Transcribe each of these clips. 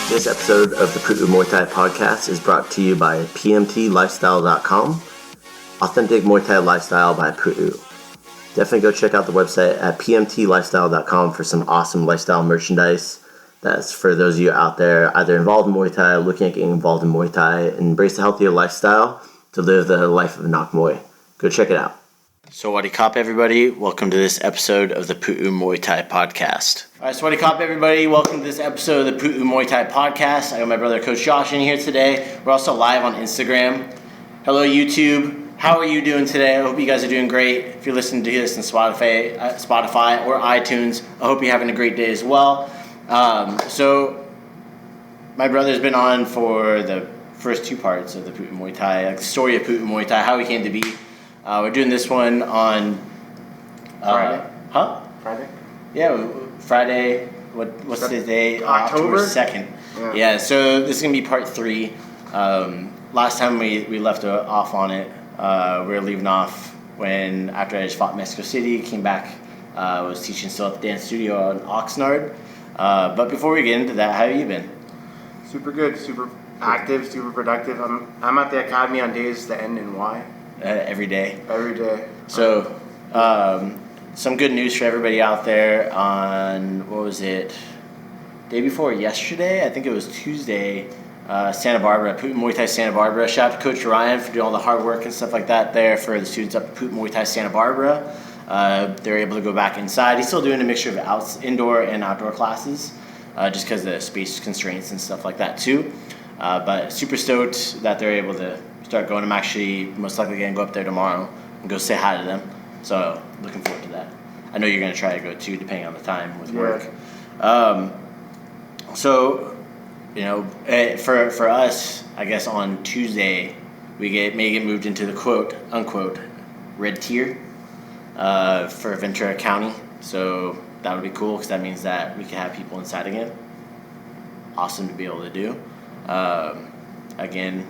This episode of the Pu'u Muay Thai podcast is brought to you by pmtlifestyle.com, Authentic Muay Thai Lifestyle by Pu'u. Definitely go check out the website at pmtlifestyle.com for some awesome lifestyle merchandise. That's for those of you out there either involved in Muay Thai, looking at getting involved in Muay Thai, and embrace a healthier lifestyle to live the life of Nak Muay. Go check it out. So Wadi Kop, everybody. Welcome to this episode of the Pu'u Muay Thai podcast. All right, so Wadi Kop, everybody. Welcome to this episode of the Pu'u Muay Thai podcast. I got my brother, Coach Josh, in here today. We're also live on Instagram. Hello, YouTube. How are you doing today? I hope you guys are doing great. If you're listening to this on Spotify or iTunes, I hope you're having a great day as well. So my brother's been on for the first two parts of the Pu'u Muay Thai, like the story of Pu'u Muay Thai, how we came to be. We're doing this one on Friday. Friday? Yeah, Friday. What's the day? October 2nd. Yeah. So this is gonna be part 3. Last time we left off on it, we were leaving off when after I just fought Mexico City, came back, was teaching still at the dance studio in Oxnard. But before we get into that, how have you been? Super good, super active, super productive. I'm at the academy on days that end in Y. Every day. Every day. So, some good news for everybody out there on, what was it, day before yesterday? I think it was Tuesday, Santa Barbara, Pu'u Muay Thai Santa Barbara. Shout out to Coach Ryan for doing all the hard work and stuff like that there for the students up at Pu'u Muay Thai Santa Barbara. They're able to go back inside. He's still doing a mixture of indoor and outdoor classes, just because of the space constraints and stuff like that too. But super stoked that they're able to start going. I'm actually most likely going to go up there tomorrow and go say hi to them. So looking forward to that. I know you're going to try to go too, depending on the time with work. So, you know, for us, I guess on Tuesday, may get moved into the quote unquote red tier for Ventura County. So that would be cool because that means that we can have people inside again. Awesome to be able to do. Again,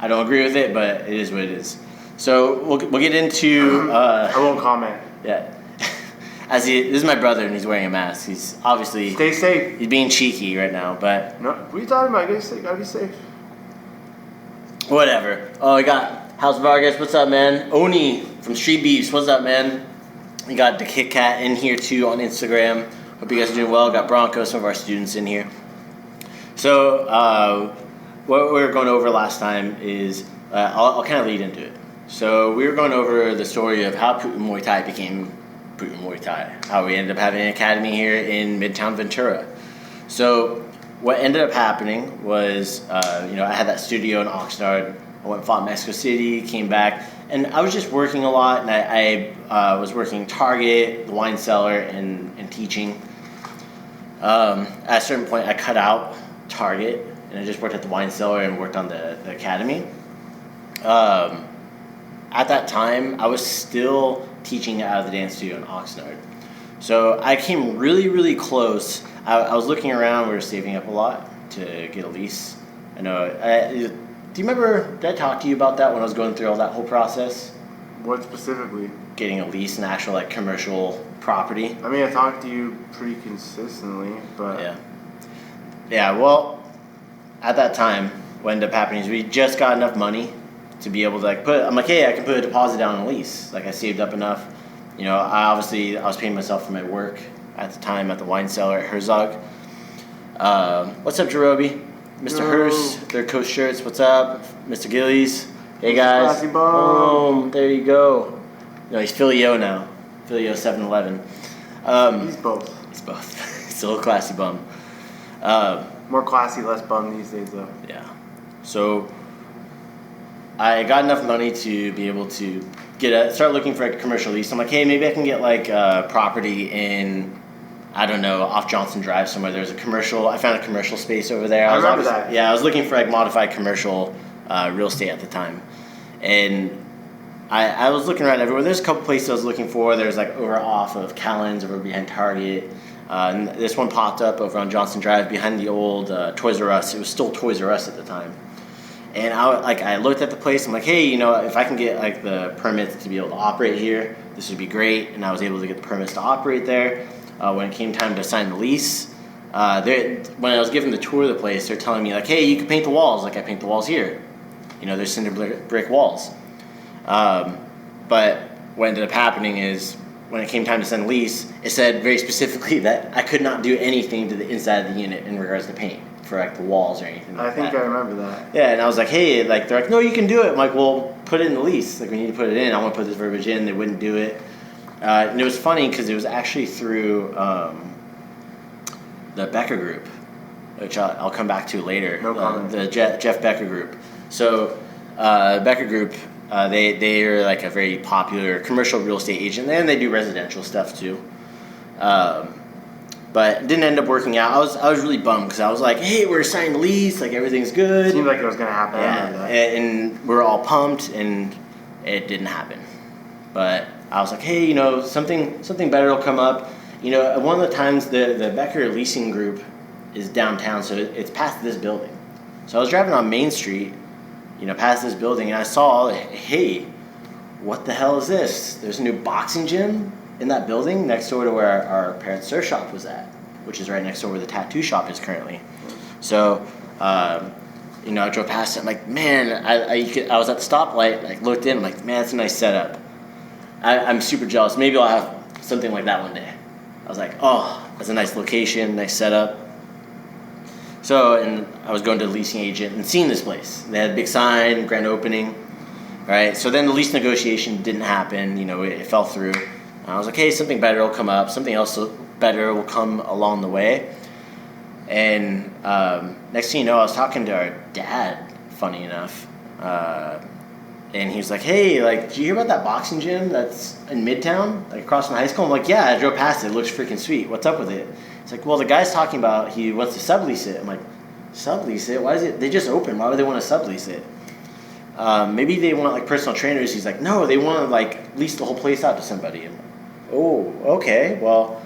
I don't agree with it, but it is what it is. So we'll get into. I won't comment. Yeah, this is my brother, and he's wearing a mask. He's obviously stay safe. He's being cheeky right now, but no. What are you talking about? Gotta be safe. Whatever. Oh, we got House Vargas. What's up, man? Oni from Street Beefs. What's up, man? We got the Kit Kat in here too on Instagram. Hope you guys are doing well. Got Bronco, some of our students in here. So. What we were going over last time is, I'll kind of lead into it. So we were going over the story of how Pu'u Muay Thai became Pu'u Muay Thai, how we ended up having an academy here in Midtown Ventura. So what ended up happening was, I had that studio in Oxnard. I went and fought Mexico City, came back, and I was just working a lot, and I was working Target, the wine cellar, and teaching. At a certain point, I cut out Target, and I just worked at the wine cellar and worked on the academy. At that time, I was still teaching out of the dance studio in Oxnard. So I came really, really close. I was looking around. We were saving up a lot to get a lease. I know. Do you remember, did I talk to you about that when I was going through all that whole process? What specifically? Getting a lease, an actual commercial property. I mean, I talked to you pretty consistently, but... Yeah, well... At that time, what ended up happening is we just got enough money to be able to I'm like, hey, I can put a deposit down on a lease. I saved up enough. I was paying myself for my work at the time at the wine cellar at Herzog. What's up, Jerobi? Mr. Hurst, their Coast shirts. What's up, Mr. Gillies? Hey guys. Boom. There you go. No, he's Philly-O now. Philly-O 7-Eleven. He's both. He's both. He's still a classy bum. More classy, less bum these days, though. Yeah. So I got enough money to be able to start looking for a commercial lease. I'm like, hey, maybe I can get property in, I don't know, off Johnson Drive somewhere. There's a commercial. I found a commercial space over there. I remember that. Yeah, I was looking for modified commercial real estate at the time, and I was looking around everywhere. There's a couple places I was looking for. There's over off of Callan's, over behind Target. And this one popped up over on Johnson Drive behind the old Toys R Us. It was still Toys R Us at the time. And I looked at the place. I'm like, hey, if I can get the permits to be able to operate here, this would be great. And I was able to get the permits to operate there. when it came time to sign the lease, when I was given the tour of the place, they're telling me like, hey, you can paint the walls like I paint the walls here. There's cinder brick walls. But what ended up happening is when it came time to sign the lease, it said very specifically that I could not do anything to the inside of the unit in regards to paint for like the walls or anything like that. I think I remember that. Yeah, and I was like, hey, like they're like, no, you can do it. I'm like, well, put it in the lease. Like we need to put it in. I want to put this verbiage in. They wouldn't do it. And it was funny because it was actually through the Becker Group, which I'll come back to later. No comment. The Jeff Becker Group. So Becker Group, they are like a very popular commercial real estate agent, and they do residential stuff too. But it didn't end up working out. I was really bummed because I was like, hey, we're signing the lease, like everything's good. It seemed like it was going to happen. Yeah, and we were all pumped, and it didn't happen. But I was like, hey, something better will come up. One of the times the Becker Leasing Group is downtown, so it's past this building. So I was driving on Main Street, past this building, and I saw, hey, what the hell is this? There's a new boxing gym in that building next door to where our parents' surf shop was at, which is right next door where the tattoo shop is currently. So, I drove past it. I'm like, man, I was at the stoplight, like looked in. I'm like, man, that's a nice setup. I'm super jealous. Maybe I'll have something like that one day. I was like, oh, that's a nice location, nice setup. So, and I was going to the leasing agent and seeing this place. They had a big sign, grand opening, right? So then the lease negotiation didn't happen. It fell through. And I was like, hey, something better will come up. Something else better will come along the way. And next thing you know, I was talking to our dad, funny enough. And he was like, hey, like, did you hear about that boxing gym that's in Midtown, like across from high school? I'm like, yeah, I drove past it. It looks freaking sweet. What's up with it? It's like, well, the guy's talking about he wants to sublease it. I'm like, sublease it? Why is it? They just opened. Why would they want to sublease it? Maybe they want like personal trainers. He's like, no, they want to like lease the whole place out to somebody. I'm like, oh, okay. Well,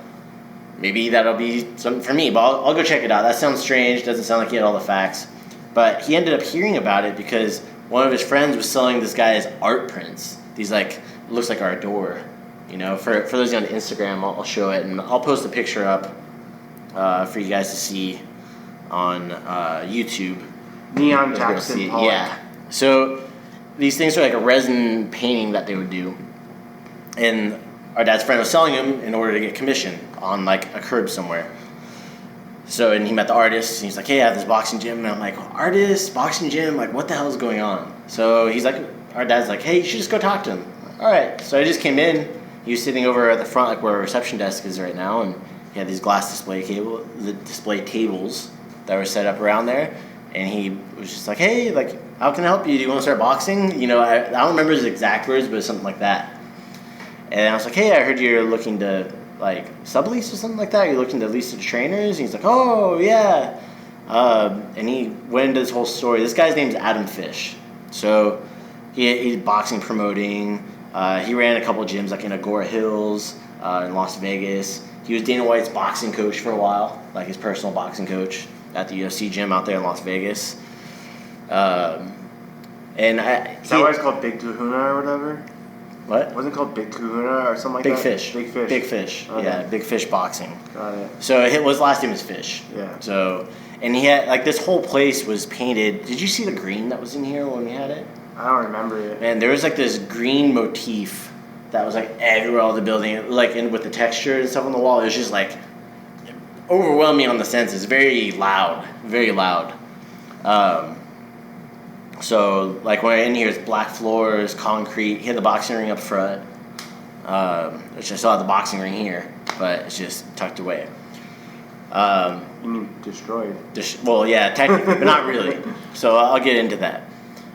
maybe that'll be something for me, but I'll go check it out. That sounds strange. Doesn't sound like he had all the facts. But he ended up hearing about it because one of his friends was selling this guy's art prints. These like, looks like our door. For those on Instagram, I'll show it, and I'll post a picture up for you guys to see on YouTube. Neon Jackson Pollock. Yeah. So these things are like a resin painting that they would do. And our dad's friend was selling them in order to get commission on like a curb somewhere. So, and he met the artist, and he's like, hey, I have this boxing gym. And I'm like, artist, boxing gym, like what the hell is going on? So he's like, our dad's like, hey, you should just go talk to him. All right. So I just came in. He was sitting over at the front, like where our reception desk is right now, and he had these glass display tables that were set up around there. And he was just like, hey, like, how can I help you? Do you want to start boxing? I don't remember his exact words, but it's something like that. And I was like, hey, I heard you're looking to, like, sublease or something like that. You're looking to lease to trainers? And he's like, oh, yeah. And he went into this whole story. This guy's name's Adam Fish. So he's boxing promoting. He ran a couple gyms, like in Agora Hills, in Las Vegas. He was Dana White's boxing coach for a while, like his personal boxing coach at the UFC gym out there in Las Vegas. Is that why it's called Big Kahuna or whatever? What? Wasn't it called Big Kahuna or something like Big that? Fish. Big Fish. Big Fish. Okay. Yeah, Big Fish Boxing. Got it. So his last name is Fish. Yeah. So, and he had, like, this whole place was painted. Did you see the green that was in here when we had it? I don't remember it. Man, there was, like, this green motif that was, like, everywhere all the building. Like, and with the texture and stuff on the wall, it was just, like, overwhelming on the senses. Very loud. Very loud. So, like, when we're in here, it's black floors, concrete. He had the boxing ring up front, which I still have the boxing ring here, but it's just tucked away. You mean destroyed? Well, yeah, technically, but not really. So I'll get into that.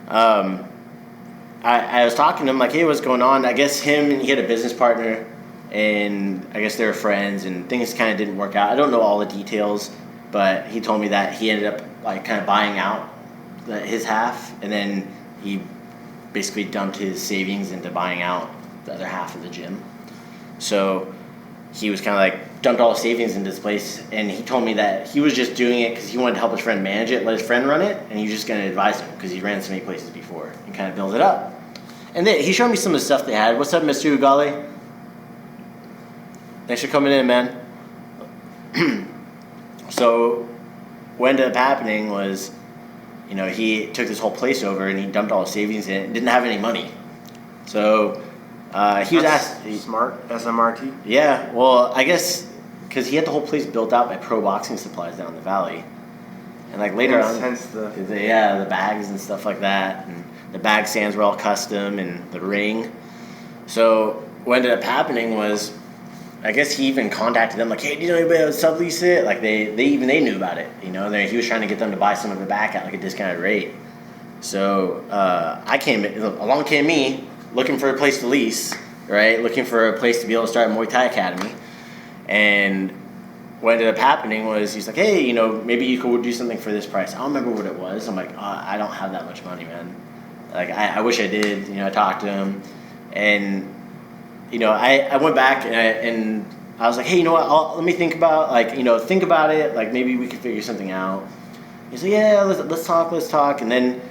I was talking to him, like, hey, what's going on? I guess he had a business partner, and I guess they were friends, and things kind of didn't work out. I don't know all the details, but he told me that he ended up, like, kind of buying out his half, and then he basically dumped his savings into buying out the other half of the gym. So he was kind of like dumped all his savings into this place, and he told me that he was just doing it because he wanted to help his friend manage it, let his friend run it, and he was just going to advise him because he ran so many places before and kind of build it up. And he showed me some of the stuff they had. What's up, Mr. Ugali? Thanks for coming in, man. So what ended up happening was, he took this whole place over and he dumped all his savings in it and didn't have any money. So he was asked... Smart, SMRT? Yeah, well, I guess because he had the whole place built out by Pro Boxing Supplies down in the valley. And like later on... Hence the bags and stuff like that. And the bag stands were all custom and the ring. So what ended up happening was, I guess he even contacted them like, hey, do you know anybody that would sublease it? Like they knew about it, He was trying to get them to buy some of it back at like a discounted rate. So along came me looking for a place to lease, right? Looking for a place to be able to start a Muay Thai academy. And what ended up happening was he's like, hey, maybe you could do something for this price. I don't remember what it was. I'm like, I don't have that much money, man. Like I wish I did. I talked to him, and I went back and I was like, hey, you know what? Let me think about think about it. Like maybe we could figure something out. He's like, yeah, let's talk. And then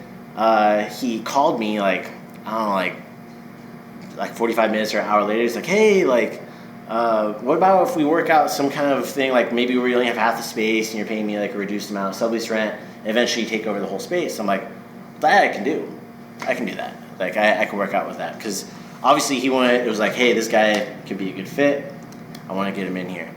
he called me like 45 minutes or an hour later. He's like, hey, what about if we work out some kind of thing, like maybe we only have half the space and you're paying me like a reduced amount of sublease rent, and eventually you take over the whole space. I'm like, that I can do. I can do that. Like I can work out with that, because obviously it was like, hey, this guy could be a good fit. I want to get him in here.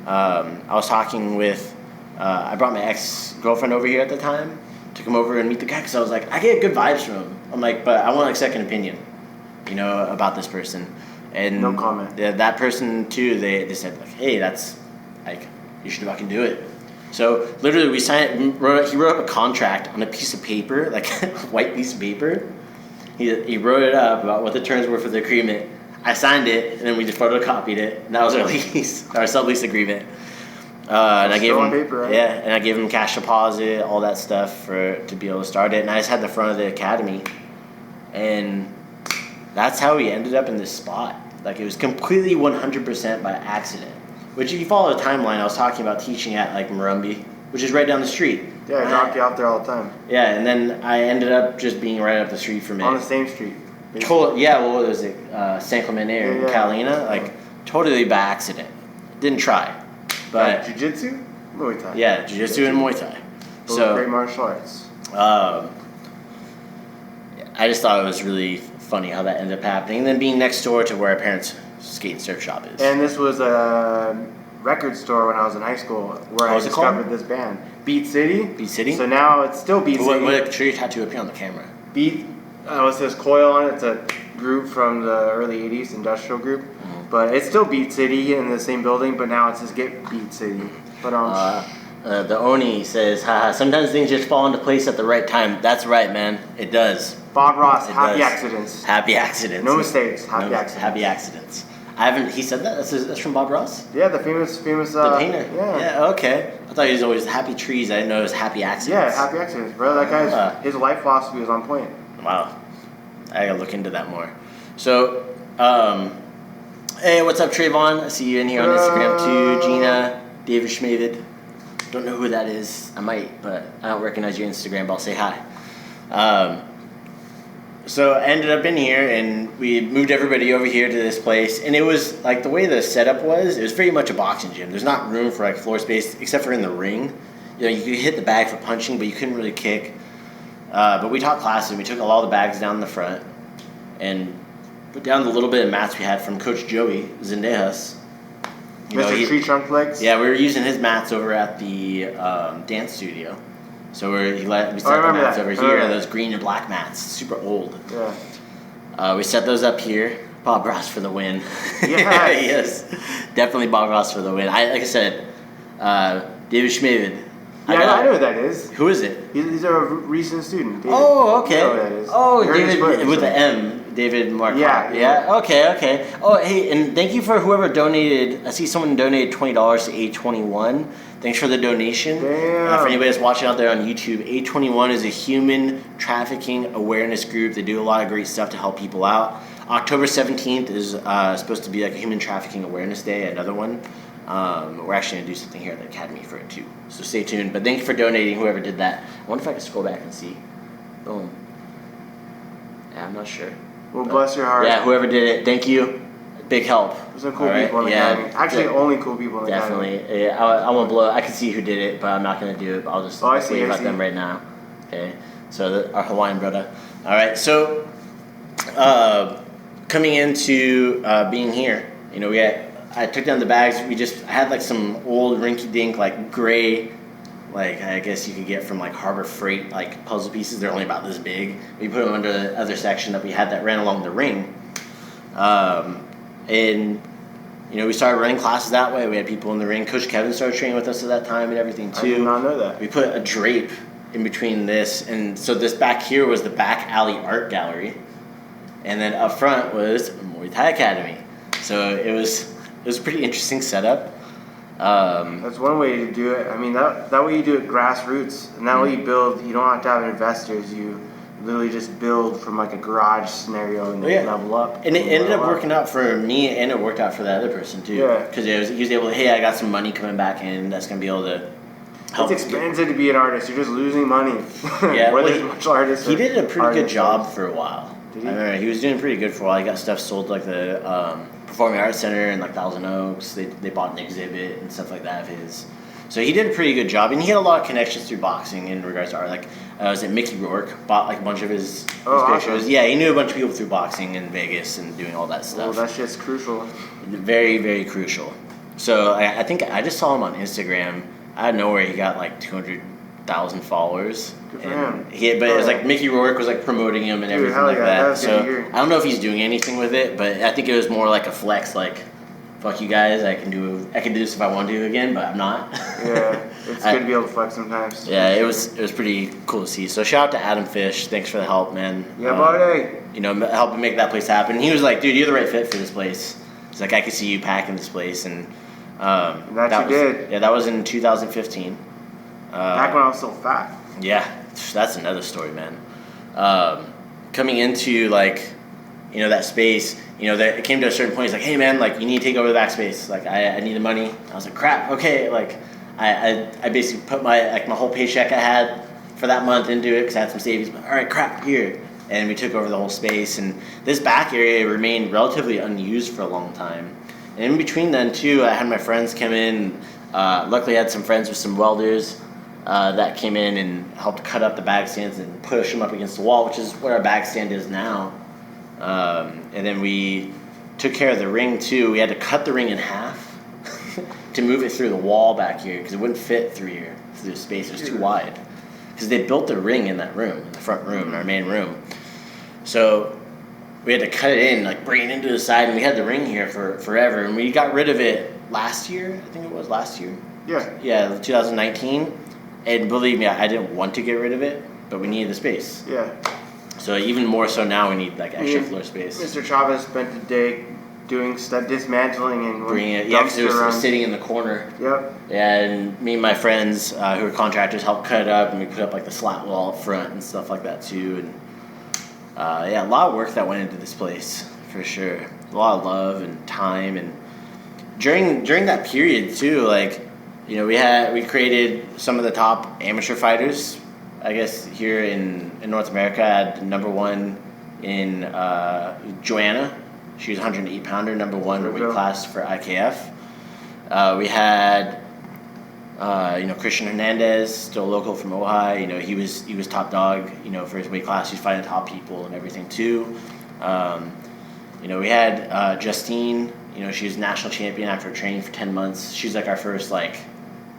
I was talking with, I brought my ex-girlfriend over here at the time, took him over and meet the guy, because I was like, I get good vibes from him. I'm like, but I want like second opinion, about this person. And no comment. That person too, they said like, hey, that's like, you should fucking do it. So literally he wrote up a contract on a piece of paper, like a white piece of paper. He wrote it up about what the terms were for the agreement. I signed it, and then we just photocopied it, and that was our lease, our sublease agreement. And I gave him paper, right? Yeah, and I gave him cash deposit, all that stuff to be able to start it. And I just had the front of the academy, and that's how we ended up in this spot. Like it was completely 100% by accident. Which, if you follow the timeline, I was talking about teaching at like Murrumbee, which is right down the street. Yeah, I dropped you out there all the time. Yeah, and then I ended up just being right up the street from it. On the same street. Yeah, what was it? San Clemente or Catalina? Like, totally by accident. Didn't try. But jiu-jitsu? Muay Thai. Yeah, jiu-jitsu and Muay Thai. Both great martial arts. I just thought it was really funny how that ended up happening. And then being next door to where our parents' skate and surf shop is. And this was a record store when I was in high school where I discovered this band. Beat City. Beat City? So now it's still Beat City. What show your tattoo up here on the camera? Beat, it says Coil on it. It's a group from the early 80s, industrial group. Mm-hmm. But it's still Beat City in the same building, but now it says Get Beat City. But the Oni says, haha, sometimes things just fall into place at the right time. That's right, man. It does. Bob Ross, happy accidents. Happy accidents. No mistakes, accidents. Happy accidents. He said that? That's from Bob Ross? Yeah, the famous the painter. Yeah, okay. I thought he was always happy trees. I didn't know it was happy accidents. Yeah, happy accidents, bro. That guy's, his life philosophy was on point. Wow. I gotta look into that more. So, hey, what's up, Trayvon? I see you in here on Instagram too. Gina, David Schmavid. Don't know who that is. I might, but I don't recognize your Instagram, but I'll say hi. So I ended up in here, and we moved everybody over here to this place, and it was like the way the setup was. It was very much a boxing gym. There's not room for like floor space except for in the ring. You could hit the bag for punching, but you couldn't really kick. But we taught classes, and we took all the bags down in the front and put down the little bit of mats we had from Coach Joey Zendejas. Mr. Tree Trunk Legs. Yeah, we were using his mats over at the dance studio. So we set the mats over here, those green and black mats, super old. Yeah. We set those up here. Bob Ross for the win. Yeah. Yes, definitely Bob Ross for the win. Like I said, David Schmavid. Yeah, I know who that is. Who is it? He's a recent student. David. Oh, okay. I know who that is. Oh, David with the M. David Marcotte. Yeah. Okay. Oh, hey, and thank you for whoever donated. I see someone donated $20 to A21. Thanks for the donation. Damn. For anybody that's watching out there on YouTube, A21 is a human trafficking awareness group. They do a lot of great stuff to help people out. October 17th is supposed to be like a human trafficking awareness day, another one. We're actually going to do something here at the Academy for it too. So stay tuned. But thank you for donating, whoever did that. I wonder if I can scroll back and see. Boom. Yeah, I'm not sure. Well, bless your heart. Yeah, whoever did it, thank you. big help. There's some cool people in the academy. Actually, only cool people in the academy. Definitely. Yeah, I won't blow. I can see who did it, but I'm not gonna do it. I'll just wave at them right now. Okay. So our Hawaiian brother. All right. So coming into being here, you know, I took down the bags. I had like some old rinky-dink like gray, like I guess you could get from like Harbor Freight like puzzle pieces. They're only about this big. We put them under the other section that we had that ran along the ring, and you know we started running classes that way. We had people in the ring. Coach Kevin started training with us at that time and everything too. I did not know that. We put a drape in between this, and so this back here was the back alley art gallery, and then up front was Muay Thai Academy. So it was a pretty interesting setup. That's one way to do it. I mean, that way you do it grassroots, and that way you build. You don't have to have investors. You literally just build from like a garage scenario and then level up. And it ended up working out for me, and it worked out for the other person too. Yeah. Because he was able to, hey, I got some money coming back in that's gonna be able to help. It's expensive to be an artist. You're just losing money. Yeah. He did a pretty good job for a while. Did he? I remember he was doing pretty good for a while. He got stuff sold like the Performing Arts Center in like Thousand Oaks. They bought an exhibit and stuff like that of his. So he did a pretty good job, and he had a lot of connections through boxing in regards to art. Like was it Mickey Rourke bought like a bunch of his pictures. Awesome. Yeah, he knew a bunch of people through boxing in Vegas and doing all that stuff. Well, that shit's crucial. Very, very crucial. So I think I just saw him on Instagram. Out of nowhere, he got like 200,000 followers. Good for him. But it was like Mickey Rourke was like promoting him and everything like that. So I don't know if he's doing anything with it, but I think it was more like a flex, like, fuck you guys, I can do this if I want to again, but I'm not. Yeah, it's good to be able to flex sometimes. Yeah, it was pretty cool to see. So shout out to Adam Fish. Thanks for the help, man. Yeah, buddy. You know, helping make that place happen. And he was like, dude, you're the right fit for this place. He's like, I could see you packing this place, and that you did. Yeah, that was in 2015. Back when I was still fat. Yeah, that's another story, man. Coming into like, you know, that space, you know, that it came to a certain point. He's like, hey man, like you need to take over the back space. Like I need the money. I was like, crap. Okay, like I basically put my whole paycheck I had for that month into it because I had some savings. But all right, crap, here. And we took over the whole space, and this back area remained relatively unused for a long time. And in between then too, I had my friends come in. Luckily, I had some friends with some welders that came in and helped cut up the bag stands and push them up against the wall, which is where our bag stand is now. And then we took care of the ring too. We had to cut the ring in half to move it through the wall back here because it wouldn't fit through here, through the space. It was too wide. Because they built the ring in that room, in the front room, in our main room. So we had to cut it in, like bring it into the side, and we had the ring here for forever. And we got rid of it last year. I think it was last year. Yeah. Yeah, 2019. And believe me, I didn't want to get rid of it, but we needed the space. Yeah. So even more so now, we need like extra floor space. Mr. Chavez spent the day doing stuff, dismantling and bringing it, yeah, because it was sitting in the corner. Yep. Yeah, and me and my friends who are contractors helped cut it up, and we put up like the slat wall up front and stuff like that too. And yeah, a lot of work that went into this place for sure. A lot of love and time, and during that period too, like, you know, we created some of the top amateur fighters, I guess, here in North America. I had number one in Joanna. She was 108 pounder, number one weight class for IKF. We had you know, Christian Hernandez, still local from Ojai. You know, he was top dog, you know, for his weight class. He's fighting top people and everything too. You know, we had Justine. You know, she was national champion after training for 10 months. She's like our first like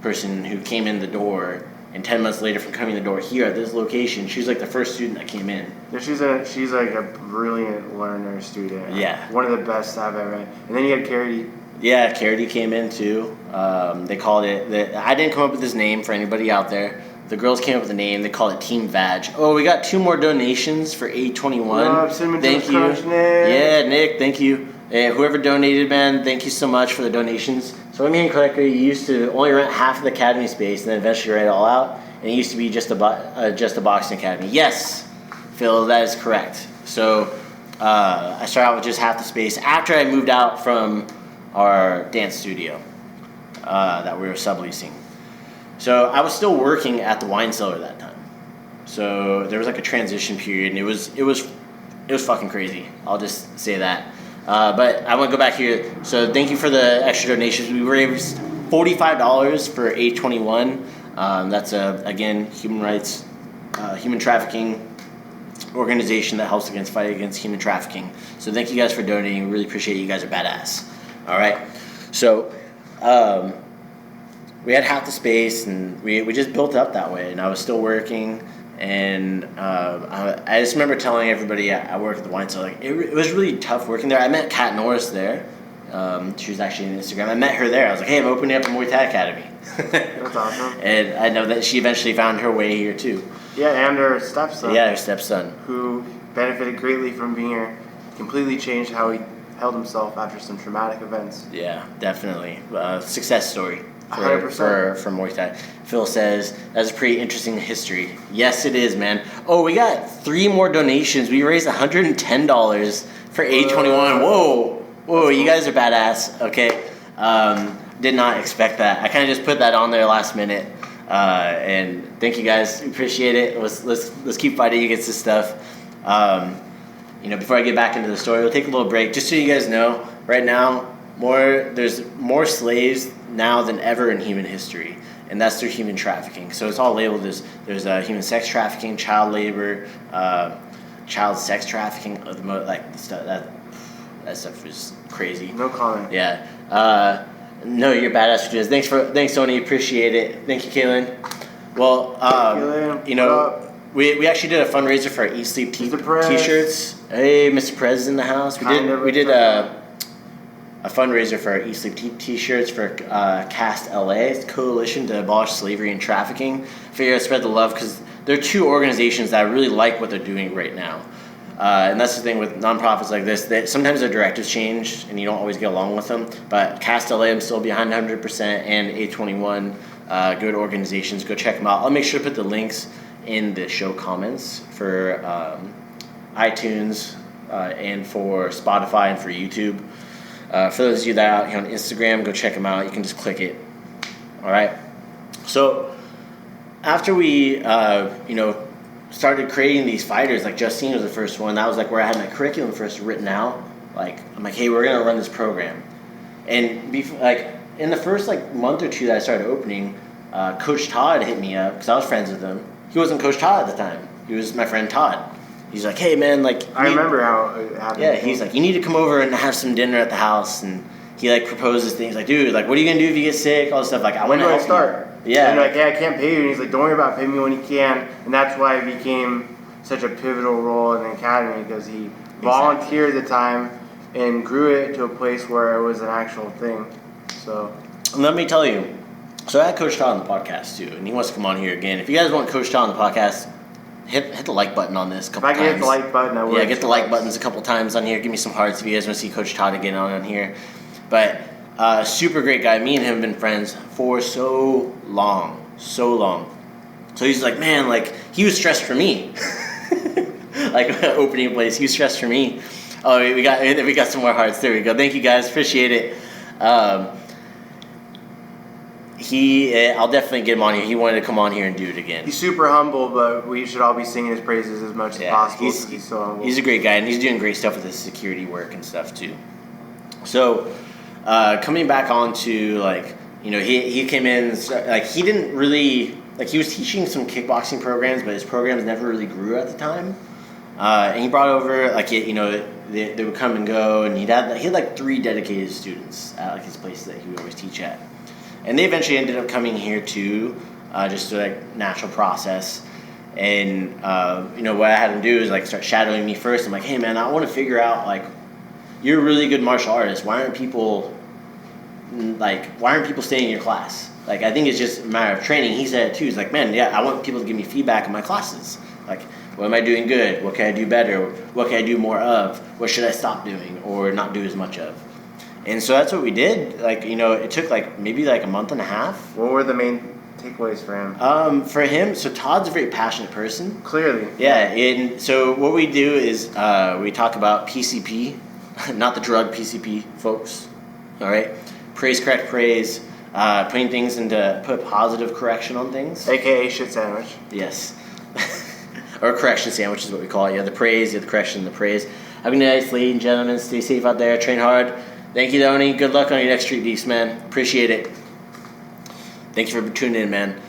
person who came in the door. And 10 months later, from coming in the door here at this location, she was like the first student that came in. Yeah, she's like a brilliant learner student. Yeah. One of the best I've ever had. And then you had Carity. Yeah, Carity came in too. They called it, I didn't come up with this name for anybody out there. The girls came up with the name. They called it Team Vag. Oh, we got 2 more donations for 821. Thank you. Nick. Yeah, Nick, thank you. Whoever donated, man, thank you so much for the donations. So I'm hearing correctly, you used to only rent half of the academy space and then eventually rent it all out. And it used to be just a boxing academy. Yes, Phil, that is correct. So I started out with just half the space after I moved out from our dance studio that we were subleasing. So I was still working at the wine cellar that time. So there was like a transition period, and it was fucking crazy. I'll just say that. But I want to go back here. So thank you for the extra donations. We raised $45 for A21. That's again human rights, human trafficking organization that helps fight against human trafficking. So thank you guys for donating. We really appreciate it. You guys are badass. All right. So we had half the space, and we just built up that way. And I was still working, and I just remember telling everybody I work at the wine store, like it was really tough working there. I met Kat Norris there. She was actually on Instagram. I met her there. I was like, hey, I'm opening up a Muay Thai Academy. That's awesome. And I know that she eventually found her way here too. Yeah, and her stepson. Yeah, her stepson. Who benefited greatly from being here. Completely changed how he held himself after some traumatic events. Yeah, definitely. Success story for 100%. for Muay Thai. Phil says, that's a pretty interesting history. Yes, it is, man. Oh, we got 3 more donations. We raised $110 for A21. Whoa, you guys are badass. Okay. Did not expect that. I kind of just put that on there last minute. And thank you guys. Appreciate it. Let's keep fighting against this stuff. Before I get back into the story, we'll take a little break. Just so you guys know, right now, there's more slaves now than ever in human history. And that's through human trafficking. So it's all labeled as there's human sex trafficking, child labor, child sex trafficking. That stuff is crazy. No comment. Yeah. No, you're badass for this. Thanks, Tony. Appreciate it. Thank you, Kaylin. Well, we actually did a fundraiser for our Eat Sleep t-shirts. Hey, Mr. Prez in the house. We did a fundraiser for our Eat Sleep t-shirts for CAST LA, it's Coalition to Abolish Slavery and Trafficking. Figure out spread the love because there are 2 organizations that I really like what they're doing right now. And that's the thing with nonprofits like this. Sometimes their directives change, and you don't always get along with them. But CAST LA, I'm still behind 100%, and A21, good organizations. Go check them out. I'll make sure to put the links in the show comments for iTunes and for Spotify and for YouTube. For those of you that are out here on Instagram, go check them out. You can just click it. All right. So after we, started creating these fighters, like Justine was the first one. That was like where I had my curriculum first written out. I'm like, hey, we're gonna run this program. And in the first month or 2 that I started opening, Coach Todd hit me up because I was friends with him. He wasn't Coach Todd at the time. He was my friend Todd. He's like, hey man, I remember how it happened. Yeah, he's like, you need to come over and have some dinner at the house. And he proposes things like, dude, what are you gonna do if you get sick? All this stuff. I want to help start. You. Yeah. And you're like, yeah, I can't pay you. And he's like, don't worry about paying me when you can. And that's why it became such a pivotal role in the academy because he volunteered the time and grew it to a place where it was an actual thing. So let me tell you. So I had Coach Todd on the podcast too, and he wants to come on here again. If you guys want Coach Todd on the podcast, hit the like button on this a couple times. If I can hit the like button, I would. Yeah, get the like buttons a couple times on here. Give me some hearts if you guys want to see Coach Todd again on here. But super great guy. Me and him have been friends for so long. So he's like, man, he was stressed for me. Opening a place, he was stressed for me. Oh, we got some more hearts. There we go. Thank you guys. Appreciate it. I'll definitely get him on here. He wanted to come on here and do it again. He's super humble, but we should all be singing his praises as much as possible. He's so humble. He's a great guy, and he's doing great stuff with his security work and stuff too. So, coming back on to he came in he didn't really he was teaching some kickboxing programs, but his programs never really grew at the time. And he brought over they would come and go, and he had 3 dedicated students at his place that he would always teach at. And they eventually ended up coming here too, just to natural process. And what I had him do is start shadowing me first. I'm like, hey man, I want to figure out you're a really good martial artist. Why aren't people staying in your class? I think it's just a matter of training. He said it too. He's like, man, yeah, I want people to give me feedback in my classes. What am I doing good? What can I do better? What can I do more of? What should I stop doing or not do as much of? And so that's what we did. It took maybe a month and a half. What were the main takeaways for him? For him, so Todd's a very passionate person. Clearly. Yeah, and so what we do is we talk about PCP, not the drug PCP, folks. All right? Praise, correct, praise. Putting things put positive correction on things. AKA shit sandwich. Yes. Or correction sandwich is what we call it. You have the praise, you have the correction, the praise. Have a nice, ladies and gentlemen. Stay safe out there. Train hard. Thank you, Tony. Good luck on your next Street Beast, man. Appreciate it. Thanks for tuning in, man.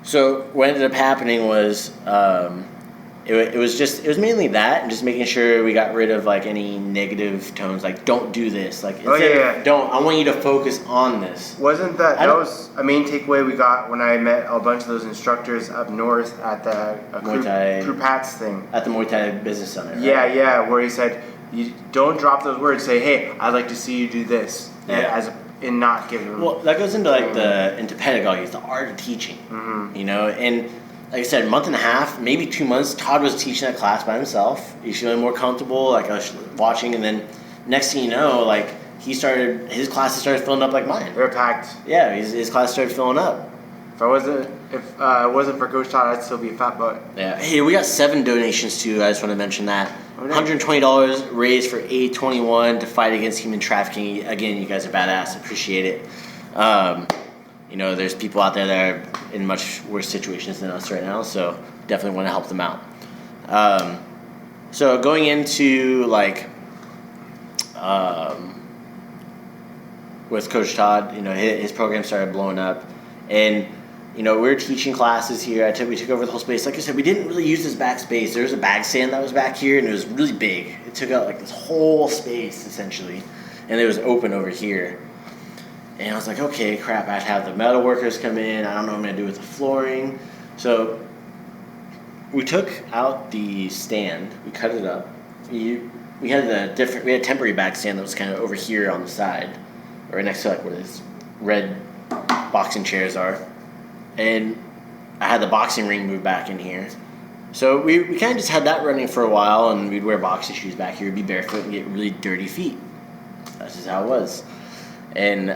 So what ended up happening was it was mainly that, and just making sure we got rid of like any negative tones, like don't do this, like don't. I want you to focus on this. Wasn't that was a main takeaway we got when I met a bunch of those instructors up north at the Muay Thai Crew Pat's thing at the Muay Thai Business Center? Right? Yeah, where he said you don't drop those words. Say, hey, I'd like to see you do this, and not give them. Well, that goes into like into pedagogy, it's the art of teaching. You know, and like I said, a month and a half, maybe 2 months, Todd was teaching that class by himself. He's feeling more comfortable, like I was watching, and then next thing you know, like his classes started filling up like mine. They were packed. Yeah, his class started filling up. If it wasn't for Coach Todd, I'd still be a fat butt. Yeah. Hey, we got 7 donations too. I just want to mention that. $120 raised for A21 to fight against human trafficking. Again, you guys are badass. Appreciate it. You know, there's people out there that are in much worse situations than us right now, so definitely want to help them out. So going into like with Coach Todd, you know, his program started blowing up, and you know, we were teaching classes here. We took over the whole space. Like I said, we didn't really use this back space. There was a bag stand that was back here, and it was really big. It took out like this whole space essentially, and it was open over here. And I was like, okay, crap, I'd have the metal workers come in. I don't know what I'm going to do with the flooring. So we took out the stand. We cut it up. We had a temporary back stand that was kind of over here on the side, right next to like where these red boxing chairs are. And I had the boxing ring moved back in here. So we kind of just had that running for a while, and we'd wear boxing shoes back here, be barefoot, and get really dirty feet. That's just how it was. And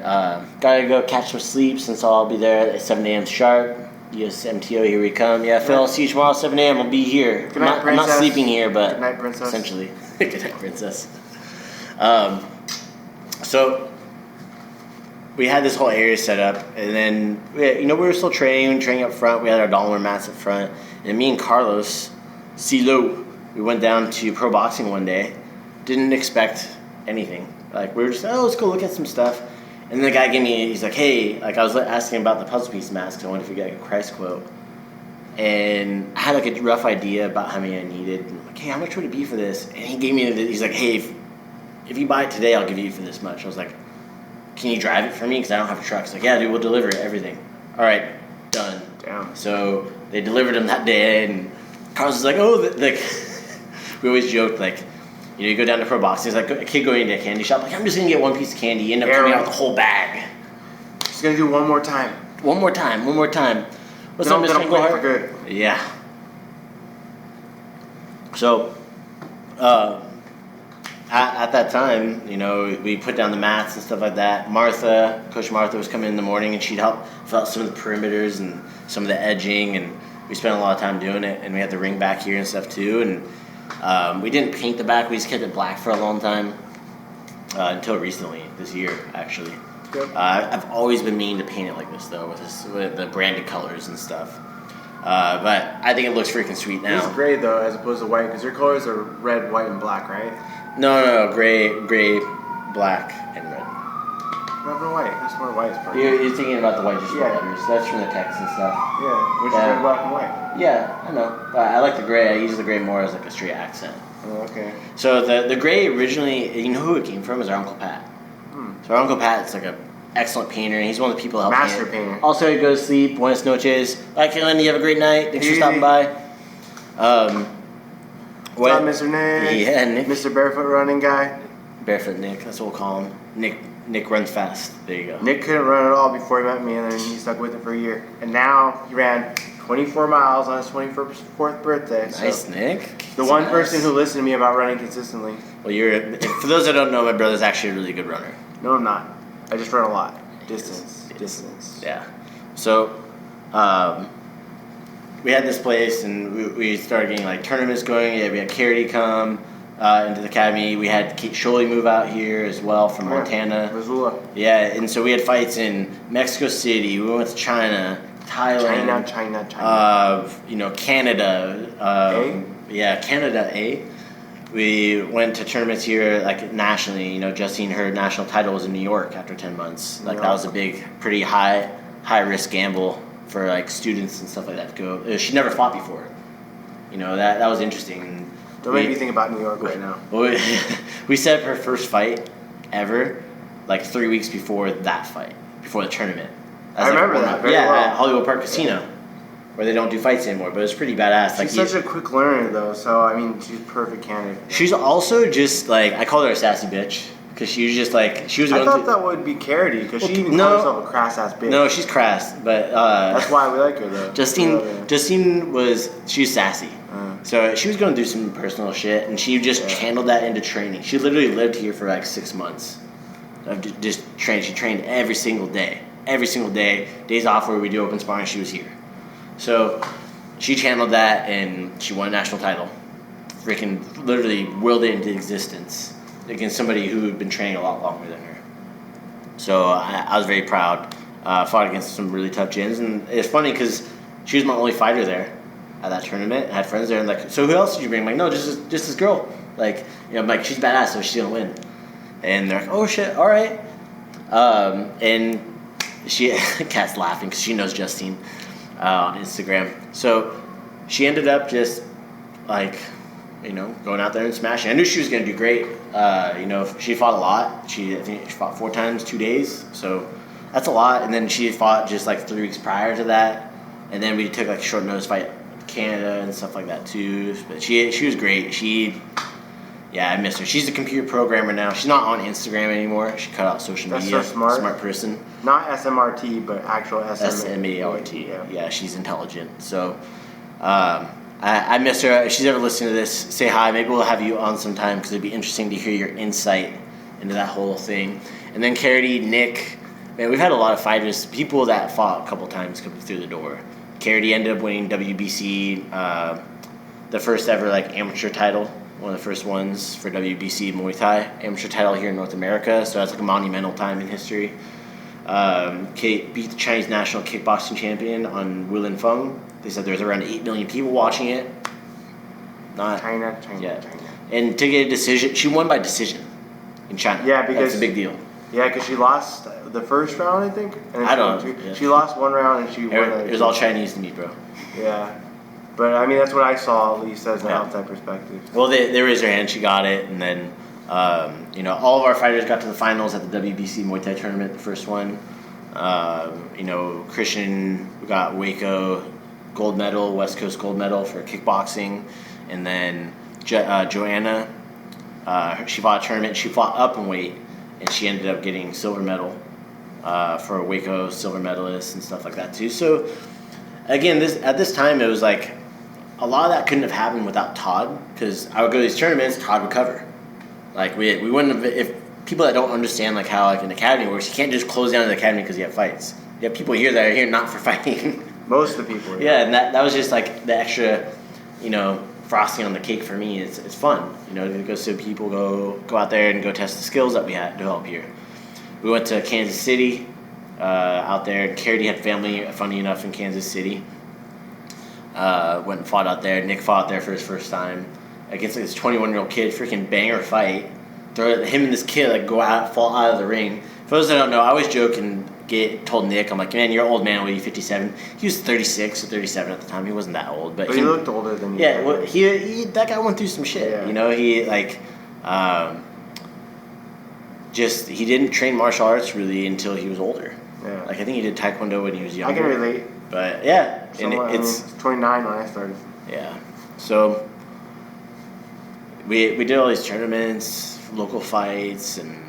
gotta go catch some sleep since I'll be there at 7 a.m. sharp. USMTO, here we come. Yeah, Phil, I'll see you tomorrow at 7 a.m. I'll be here. Good night, I'm not sleeping here, but good night, princess. Essentially. Good night, princess. So we had this whole area set up, and then we were still training up front. We had our dollar mats up front, and me and Carlos CeeLo, we went down to pro boxing one day. Didn't expect anything. Like, we were just, let's go look at some stuff. And then the guy he's like, hey, like I was asking about the puzzle piece masks. I wanted if we get like a price quote. And I had like a rough idea about how many I needed. And I'm like, hey, how much would it be for this? And he gave me, he's like, hey, if you buy it today, I'll give you for this much. I was like, can you drive it for me? Because I don't have a truck. He's like, yeah, dude, we'll deliver it, everything. All right, done. Damn. So they delivered them that day, and Carlos was like, like, we always joked, like, you go down to pro boxing, it's like a kid going into a candy shop, like, I'm just going to get one piece of candy. You end up coming out with the whole bag. Just going to do one more time. One more time. What's up, Mr. Englehart? For good. Yeah. So, at that time, we put down the mats and stuff like that. Coach Martha was coming in the morning, and she'd help fill out some of the perimeters and some of the edging, and we spent a lot of time doing it, and we had the ring back here and stuff too, and we didn't paint the back. We just kept it black for a long time, until recently, this year, actually. Yep. I've always been meaning to paint it like this, though, with the branded colors and stuff. But I think it looks freaking sweet now. It's gray, though, as opposed to white, because your colors are red, white, and black, right? No, gray, black, and red. Not for white. That's more white. You're thinking about the white just letters. That's from the text and stuff. Yeah, which is red, black, and white. Yeah, I know. But I like the gray. I use the gray more as like a straight accent. Oh, okay. So the gray originally, you know who it came from? Is our Uncle Pat. So our Uncle Pat's like an excellent painter, and he's one of the people that help Master painter. Also, he goes to sleep. Buenas noches. Bye, Kaylin. You have a great night. Thanks for stopping by. What's up, Mr. Nick? Yeah, Nick. Mr. Barefoot running guy. Barefoot Nick. That's what we'll call him. Nick runs fast. There you go. Nick couldn't run at all before he met me, and then he stuck with it for a year. And now he ran 24 miles on his 24th birthday. Nice, so Nick. The one person who listened to me about running consistently. Well, for those that don't know, my brother's actually a really good runner. No, I'm not. I just run a lot. Distance. Yeah. So, we had this place, and we started getting like tournaments going. Yeah, we had Carity come into the academy. We had Kate Sholey move out here as well from Montana. Missoula. Yeah, and so we had fights in Mexico City. We went to China, Thailand. China. Canada. Yeah, Canada, we went to tournaments here, like nationally. You know, Justine, her national title was in New York after 10 months. Like that was a pretty high risk gamble for like students and stuff like that to go. She never fought before. You know, that was interesting. Don't make me think about New York right now. We set up her first fight ever, like 3 weeks before that fight, before the tournament. I remember that very well. At Hollywood Park Casino, where they don't do fights anymore, but it was pretty badass. She's such a quick learner, though, so, I mean, she's perfect candidate. She's also just, like, I called her a sassy bitch, because she was just, like, she was going I thought that would be Carity, because she even calls herself a crass-ass bitch. No, she's crass, but... that's why we like her, though. Justine was sassy. So she was going through some personal shit, and she just channeled that into training. She literally lived here for, like, 6 months of just training. She trained every single day. Every single day. Days off where we do open sparring, she was here. So she channeled that, and she won a national title. Freaking literally willed it into existence against somebody who had been training a lot longer than her. So I was very proud. Fought against some really tough gins, and it's funny because she was my only fighter there at that tournament. I had friends there, and like, so who else did you bring? I'm like, no, just this girl. Like, you know, I'm like, she's badass, so she's gonna win. And they're like, oh shit, all right. And she, Kat's laughing because she knows Justine on Instagram. So she ended up just like, you know, going out there and smashing. I knew she was gonna do great. You know, she fought a lot. I think she fought 4 times, 2 days. So that's a lot. And then she fought just like 3 weeks prior to that. And then we took like a short notice fight with Canada and stuff like that too. But she was great. Yeah, I miss her. She's a computer programmer now. She's not on Instagram anymore. She cut out social media. That's so smart. Smart person. Not SMRT, but actual SMART. Yeah, she's intelligent. So I miss her. If she's ever listening to this, say hi. Maybe we'll have you on sometime because it'd be interesting to hear your insight into that whole thing. And then Carity, Nick. Man, we've had a lot of fighters, people that fought a couple times coming through the door. Carity ended up winning WBC, the first ever like amateur title. One of the first ones for WBC Muay Thai, amateur title here in North America. So that's like a monumental time in history. Kate beat the Chinese national kickboxing champion on Wulin Feng. They said there's around 8 million people watching it. China. And to get a decision, she won by decision in China. Yeah, because that's a big deal. Yeah, because she lost the first round, I think. And I don't know. Yeah. She lost 1 round and she won. It was all Chinese to me, bro. Yeah. But, I mean, that's what I saw, at least, as an outside perspective. Well, they raised their hand. She got it. And then, you know, all of our fighters got to the finals at the WBC Muay Thai tournament, the first one. You know, Christian got Waco gold medal, West Coast gold medal for kickboxing. And then Joanna, she fought a tournament. She fought up in weight, and she ended up getting silver medal for a Waco silver medalist and stuff like that, too. So, again, at this time, it was like, a lot of that couldn't have happened without Todd, because I would go to these tournaments, Todd would cover. Like, we wouldn't have, if people that don't understand, like, how, like, an academy works, you can't just close down an academy because you have fights. You have people here that are here not for fighting. Most of the people. Yeah, and that was just, like, the extra, you know, frosting on the cake for me. It's fun, you know, to go see people go out there and go test the skills that we had developed here. We went to Kansas City, out there. Carity had family, funny enough, in Kansas City. Went and fought out there. Nick fought there for his first time against like this 21-year-old kid. Freaking banger fight. Him and this kid like fall out of the ring. For those that don't know, I always joke and told Nick, I'm like, man, you're an old man. What are you, 57? He was 36 or 37 at the time. He wasn't that old, but he looked older than you. Yeah, well, he that guy went through some shit. Yeah. You know, he like. He didn't train martial arts really until he was older. Yeah. Like I think he did Taekwondo when he was younger. I can relate. But yeah, it's 29 when I started. Yeah. So we did all these tournaments, local fights, and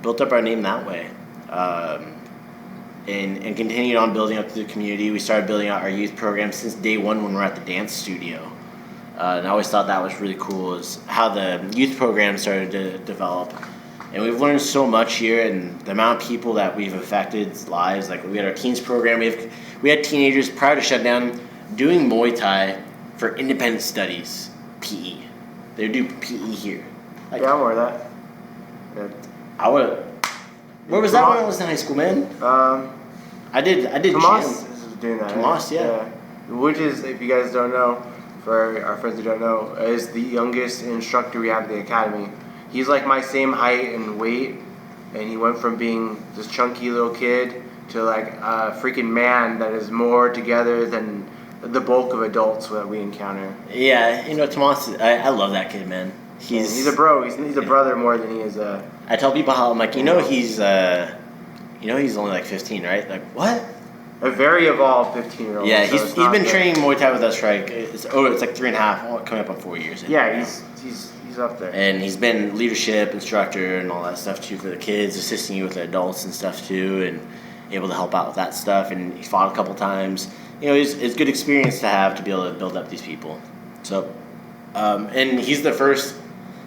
built up our name that way. And continued on building up the community. We started building out our youth program since day one when we were at the dance studio. And I always thought that was really cool, is how the youth program started to develop. And we've learned so much here, and the amount of people that we've affected lives. Like we had our teens program. We had teenagers prior to shutdown doing Muay Thai for independent studies, PE. They would do PE here. Like, yeah, I'm aware of that. Yeah. I would. Where was that when I was in high school, man? I did Tomas gym. is doing that. Tomas, yeah. Which is, if you guys don't know, for our friends who don't know, is the youngest instructor we have at the academy. He's like my same height and weight, and he went from being this chunky little kid to like a freaking man that is more together than the bulk of adults that we encounter. Yeah, Tomas, I love that kid, man. He's a bro. He's a brother more than he is a... I tell people how I'm like, he's only like 15, right? Like, what? A very evolved 15-year-old. Yeah, he's been training Muay Thai with us, right? It's like 3.5, coming up on 4 years. Yeah, he's up there. And he's been leadership instructor and all that stuff too for the kids, assisting you with the adults and stuff too, and able to help out with that stuff. And he fought a couple times. It's good experience to have to be able to build up these people. So, and he's the first.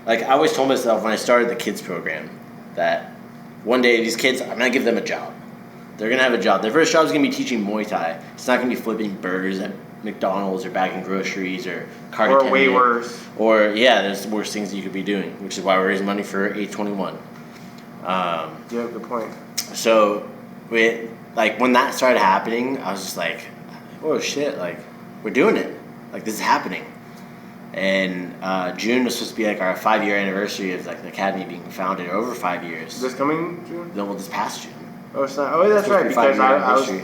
Like, I always told myself when I started the kids program that one day these kids, I'm going to give them a job. They're going to have a job. Their first job is going to be teaching Muay Thai. It's not going to be flipping burgers at McDonald's or bagging groceries or car attendant. Or way worse. Or, there's worse things that you could be doing, which is why we're raising money for 821. Yeah, good point. So, when that started happening, I was just like, oh, shit, like, we're doing it. Like, this is happening. And June was supposed to be like our 5-year anniversary of like the academy being founded over 5 years. This coming June? No, well, this past June. Oh, it's not. Oh, that's right. Because I was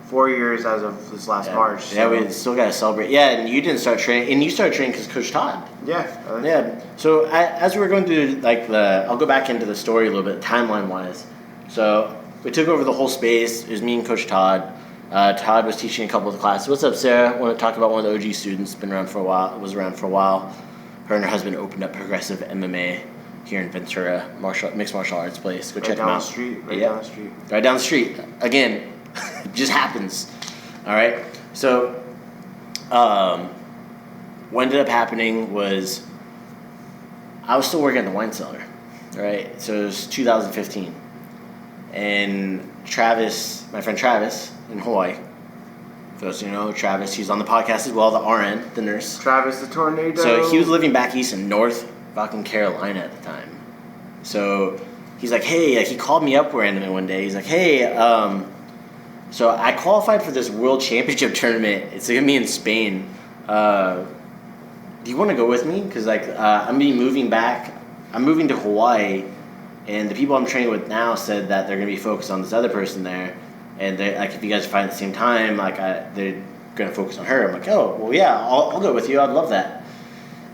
4 years as of this last March. So. Yeah, we still got to celebrate. Yeah, and you didn't start training, and you started training because Coach Todd. Yeah. Yeah. So as we were going through I'll go back into the story a little bit, timeline wise. So we took over the whole space. It was me and Coach Todd. Todd was teaching a couple of the classes. What's up, Sarah? I want to talk about one of the OG students. Been around for a while. Was around for a while. Her and her husband opened up Progressive MMA here in Ventura, mixed martial arts place. Go check them out. Right down the street. Right down the street. Again, it just happens. All right. So, what ended up happening was I was still working at the wine cellar. Right. So it was 2015, and Travis, my friend Travis in Hawaii. For those who know, Travis, he's on the podcast as well, the RN, the nurse. Travis the Tornado. So he was living back east in North fucking Carolina at the time. So he's like, hey, he called me up randomly one day. He's like, hey, so I qualified for this world championship tournament. It's going to be in Spain. Do you want to go with me? Because I'm moving back. I'm moving to Hawaii. And the people I'm training with now said that they're going to be focused on this other person there. And if you guys fight at the same time, they're going to focus on her. I'm like, oh, well, yeah, I'll go with you. I'd love that.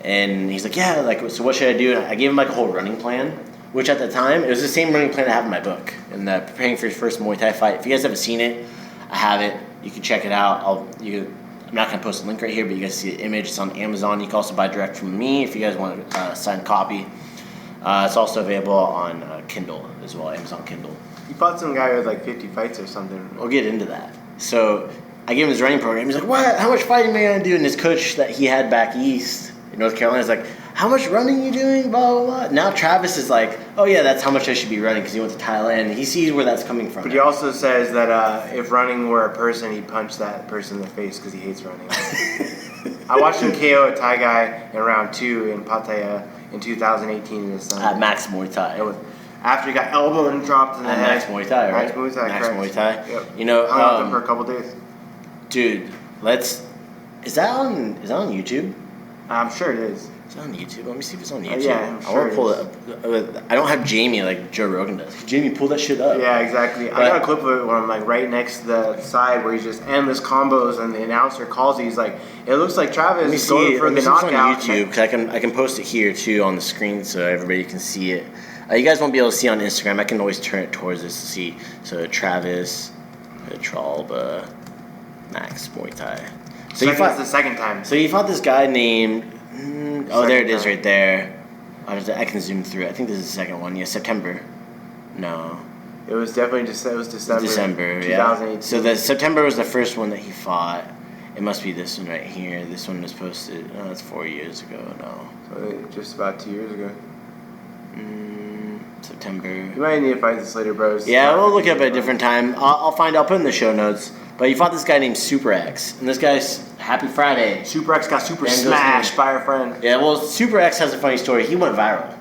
And he's like, yeah, so what should I do? And I gave him a whole running plan, which at the time, it was the same running plan I have in my book. And preparing for his first Muay Thai fight. If you guys haven't seen it, I have it. You can check it out. I'm not going to post a link right here, but you guys see the image. It's on Amazon. You can also buy direct from me if you guys want a signed copy. It's also available on Kindle as well, Amazon Kindle. You fought some guy with 50 fights or something. We'll get into that. So I gave him his running program. He's like, what? How much fighting am I going to do? And his coach that he had back east in North Carolina is like, how much running you doing? Blah, blah, blah. Now Travis is like, oh, yeah, that's how much I should be running because he went to Thailand. He sees where that's coming from. But he also says that if running were a person, he'd punch that person in the face because he hates running. I watched him KO a Thai guy in round 2 in Pattaya in 2018 in his son. At Max Muay Thai. After he got elbowed and dropped in the head. Max Muay Thai, right? Max Muay Thai, Max correct. Muay Thai. Yep. Hung with him for a couple days. Dude, is that on YouTube? I'm sure it is. Is it on YouTube? Let me see if it's on YouTube. Yeah, I'm sure I want to pull it up. I don't have Jamie like Joe Rogan does. Jamie, pull that shit up. Yeah, exactly. I got a clip of it where I'm right next to the side where he's just endless combos and the announcer calls. He's like, it looks like Travis is going for the knockout. On YouTube because I can post it here too on the screen so everybody can see it. You guys won't be able to see on Instagram. I can always turn it towards this to see. So Travis, Petralba, Max Muay Thai. So he fought the second time. So he fought this guy named. There it is right there. I can zoom through it. I think this is the second one. Yeah, September. No. It was definitely December. December, 2018. Yeah. So September was the first one that he fought. It must be this one right here. This one was posted. Oh, that's 4 years ago. No. So just about 2 years ago. September. You might need to fight this later, bros. Yeah, we'll look it up at a different time. I'll put it in the show notes. But he fought this guy named Super X. And this guy's Happy Friday. Super X got super smashed by our friend. Yeah, well, Super X has a funny story. He went viral.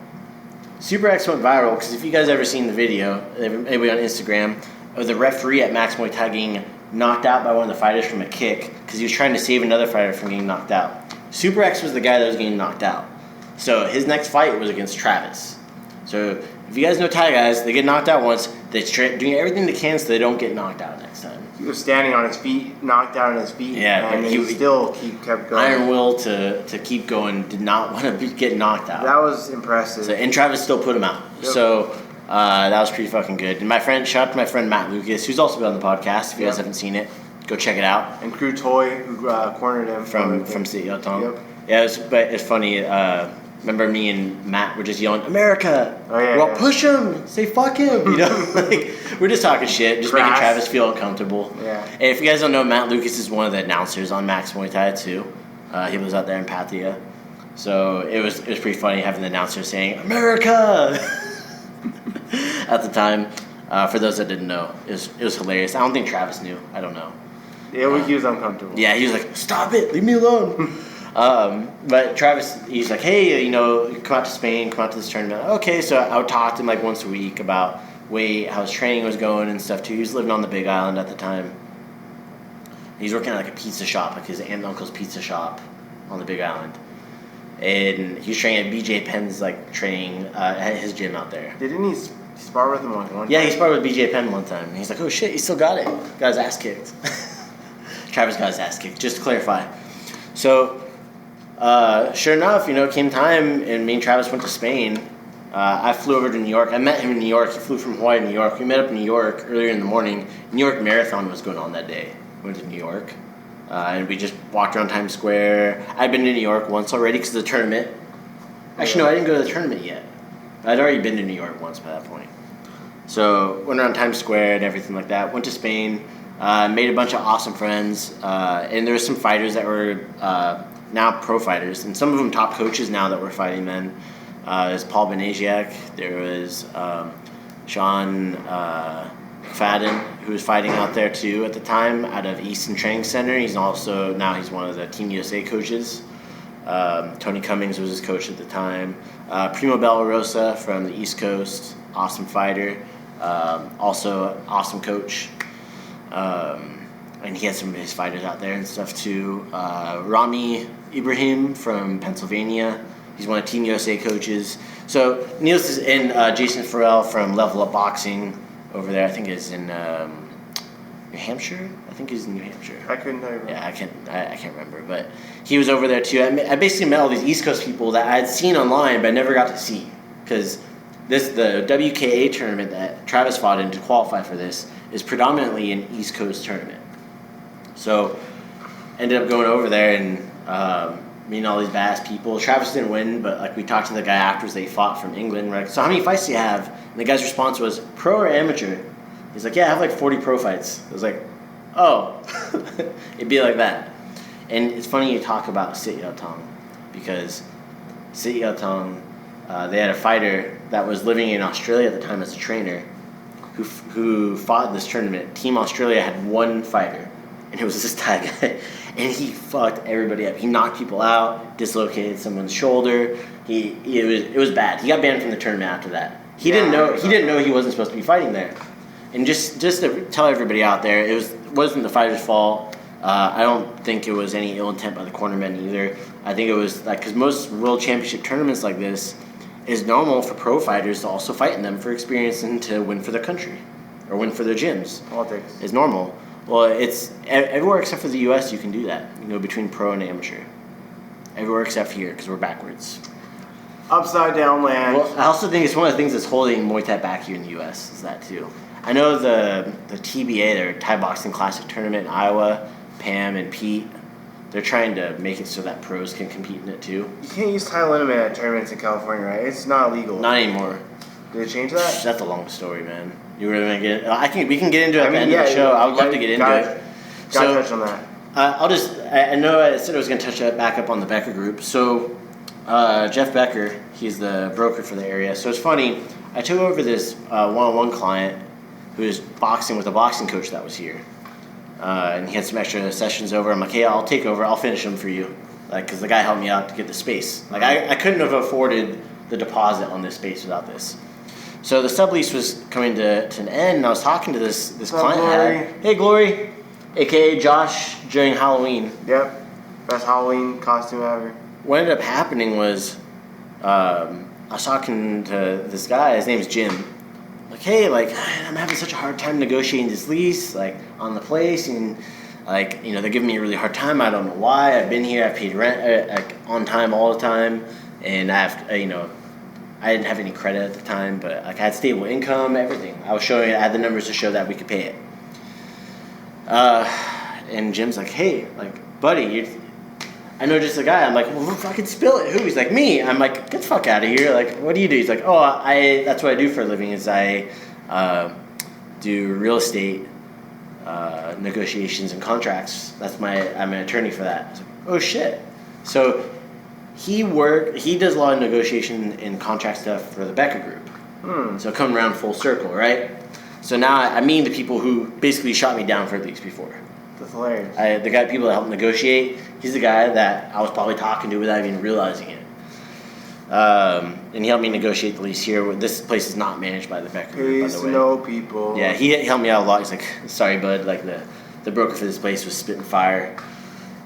Super X went viral because if you guys ever seen the video, anybody on Instagram, of the referee at Max Muay Thai getting knocked out by one of the fighters from a kick because he was trying to save another fighter from getting knocked out. Super X was the guy that was getting knocked out. So his next fight was against Travis. So if you guys know Thai guys, they get knocked out once. They're doing everything they can so they don't get knocked out next time. He was standing on his feet, knocked out on his feet, Yeah, and but he still kept going. Iron will to keep going. Did not want to get knocked out. That was impressive. So, and Travis still put him out. Yep. So that was pretty fucking good. And shout out to my friend Matt Lucas, who's also been on the podcast. If you guys haven't seen it, go check it out. And Kru Toy, who cornered him From City Yatong. Yep. Yeah, but it's funny. Remember me and Matt were just yelling, America! Oh, yeah, well, yeah. Push him! Say fuck him! You know? Like, we're just talking shit, just making Crass. Travis feel uncomfortable. Yeah. And if you guys don't know, Matt Lucas is one of the announcers on Max Muay Thai too. He lives out there in Pattaya. So it was pretty funny having the announcer saying, America! At the time. For those that didn't know, it was hilarious. I don't think Travis knew. I don't know. Yeah, he was uncomfortable. Yeah, he was like, stop it, leave me alone. But Travis, he's like, hey, come out to Spain, come out to this tournament. Okay, so I would talk to him like once a week about how his training was going and stuff too. He was living on the Big Island at the time. He's working at like a pizza shop, like his aunt and uncle's pizza shop on the Big Island. And he was training at BJ Penn's training at his gym out there. Didn't he spar with him one time? Yeah, he sparred with BJ Penn one time. And he's like, oh shit, he still got it. Got his ass kicked. Travis got his ass kicked, just to clarify. So, sure enough, it came time, and me and Travis went to Spain. I flew over to New York. I met him in New York. He flew from Hawaii to New York. We met up in New York earlier in the morning. New York Marathon was going on that day. We went to New York, and we just walked around Times Square. I'd been to New York once already because of the tournament. Actually, no, I didn't go to the tournament yet. I'd already been to New York once by that point. So, went around Times Square and everything like that. Went to Spain. Made a bunch of awesome friends. And there were some fighters that were now pro fighters. And some of them top coaches now that were fighting then. There's Paul Benasiak. There was Sean McFadden, who was fighting out there too at the time out of Easton Training Center. He's one of the Team USA coaches. Tony Cummings was his coach at the time. Primo Bellarosa from the East Coast, awesome fighter, also awesome coach. And he had some of his fighters out there and stuff too. Rami Ibrahim from Pennsylvania. He's one of Team USA coaches. So Niels and Jason Farrell from Level Up Boxing over there. I think is in New Hampshire. I think he's in New Hampshire. I couldn't tell you. Yeah, I can't remember, but he was over there too. I basically met all these East Coast people that I had seen online, but I never got to see because the WKA tournament that Travis fought in to qualify for this is predominantly an East Coast tournament. So ended up going over there and meeting all these badass people. Travis didn't win, but we talked to the guy afterwards. They fought from England. We're like, so how many fights do you have? And the guy's response was, pro or amateur? He's like, yeah, I have 40 pro fights. I was like, oh, it'd be like that. And it's funny you talk about Sit Yatong because Sit Yatong, they had a fighter that was living in Australia at the time as a trainer who fought this tournament. Team Australia had one fighter, and it was this Thai guy. And he fucked everybody up. He knocked people out, dislocated someone's shoulder. It was bad. He got banned from the tournament after that. He didn't know he wasn't supposed to be fighting there. And just to tell everybody out there, it wasn't the fighter's fault. I don't think it was any ill intent by the cornermen either. I think it was because most world championship tournaments like this is normal for pro fighters to also fight in them for experience and to win for their country or win for their gyms. Politics. It's normal. Well, it's everywhere except for the U.S. you can do that. You go between pro and amateur. Everywhere except here because we're backwards. Upside down land. Well, I also think it's one of the things that's holding Muay Thai back here in the U.S. is that too. I know the TBA, their Thai Boxing Classic tournament in Iowa, Pam and Pete, they're trying to make it so that pros can compete in it too. You can't use time limit at tournaments in California, right? It's not illegal. Not anymore. Did they change that? That's a long story, man. You really want to get it? We can get into it at the end of the show. I would love to get into it. Gotta touch on that. I know I said I was going to touch back up on the Becker group. So Jeff Becker, he's the broker for the area. So it's funny, I took over this one-on-one client who was boxing with a boxing coach that was here. And he had some extra sessions over. I'm like, hey, I'll take over. I'll finish them for you. Because the guy helped me out to get the space. I couldn't have afforded the deposit on this space without this. So the sublease was coming to an end, and I was talking to this client. Glory? Hey, Glory, a.k.a. Josh during Halloween. Yep. Best Halloween costume ever. What ended up happening was, I was talking to this guy. His name's Jim. Like, hey, like, I'm having such a hard time negotiating this lease, like, on the place, and like, you know, they're giving me a really hard time. I don't know why. I've been here. I've paid rent like on time all the time, and I have, you know, I didn't have any credit at the time, but like I had stable income, everything. I was showing, I had the numbers to show that we could pay it. And Jim's like, hey, like, buddy, I know just a guy. I'm like, well, fucking spill it. Who? He's like, me. I'm like, get the fuck out of here. Like, what do you do? He's like, oh, that's what I do for a living is I do real estate negotiations and contracts. I'm an attorney for that. I was like, oh shit. So he does a lot of negotiation and contract stuff for the Becker Group. So coming around full circle, right? So now I mean the people who basically shot me down for leaks before. That's hilarious. The people that helped negotiate, he's the guy that I was probably talking to without even realizing it. And he helped me negotiate the lease here. This place is not managed by the Becker Group, by the way. No people. Yeah, he helped me out a lot. He's like, sorry, bud, like the broker for this place was spitting fire.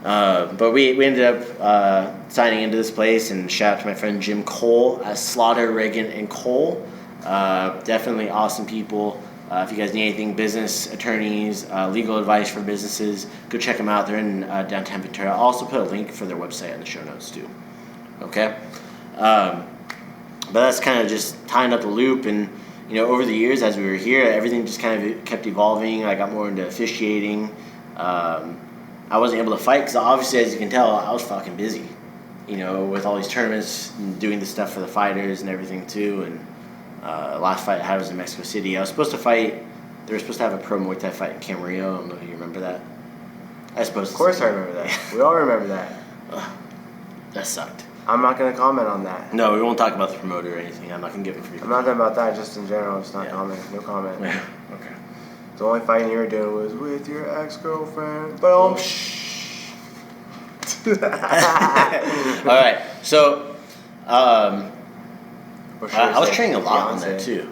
But we ended up signing into this place, and shout out to my friend Jim Cole at Slaughter, Reagan, and Cole. Definitely awesome people. If you guys need anything, business, attorneys, legal advice for businesses, go check them out. They're in downtown Ventura. I'll also put a link for their website in the show notes too. Okay? But that's kind of just tying up the loop. And, you know, over the years as we were here, everything just kind of kept evolving. I got more into officiating. I wasn't able to fight because obviously, as you can tell, I was fucking busy, you know, with all these tournaments and doing the stuff for the fighters and everything too. And last fight I had was in Mexico City. I was supposed to fight. They were supposed to have a pro Muay Thai fight in Camarillo. I don't know if you remember that. Of course I remember that. We all remember that. That sucked. I'm not going to comment on that. No, we won't talk about the promoter or anything. I'm not going to give him free. I'm not talking about that, just in general. Just not comment. No comment. Yeah. Okay. The only fighting you were doing was with your ex-girlfriend. Boom. All right. So, I was training a lot on there too.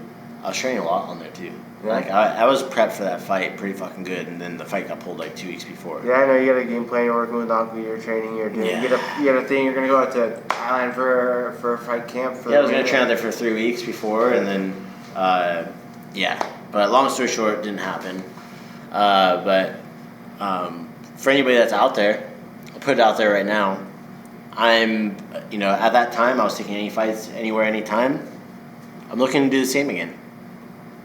Yeah. Like I was prepped for that fight pretty fucking good, and then the fight got pulled like 2 weeks before. Yeah, I know you got a game plan. You're working with Uncle. You're training. You're doing. Yeah. You got a thing. You're gonna go out to Thailand for a fight camp. I was gonna train out there for 3 weeks before, and then But long story short, it didn't happen. For anybody that's out there, I'll put it out there right now. I'm, you know, at that time I was taking any fights anywhere, anytime. I'm looking to do the same again.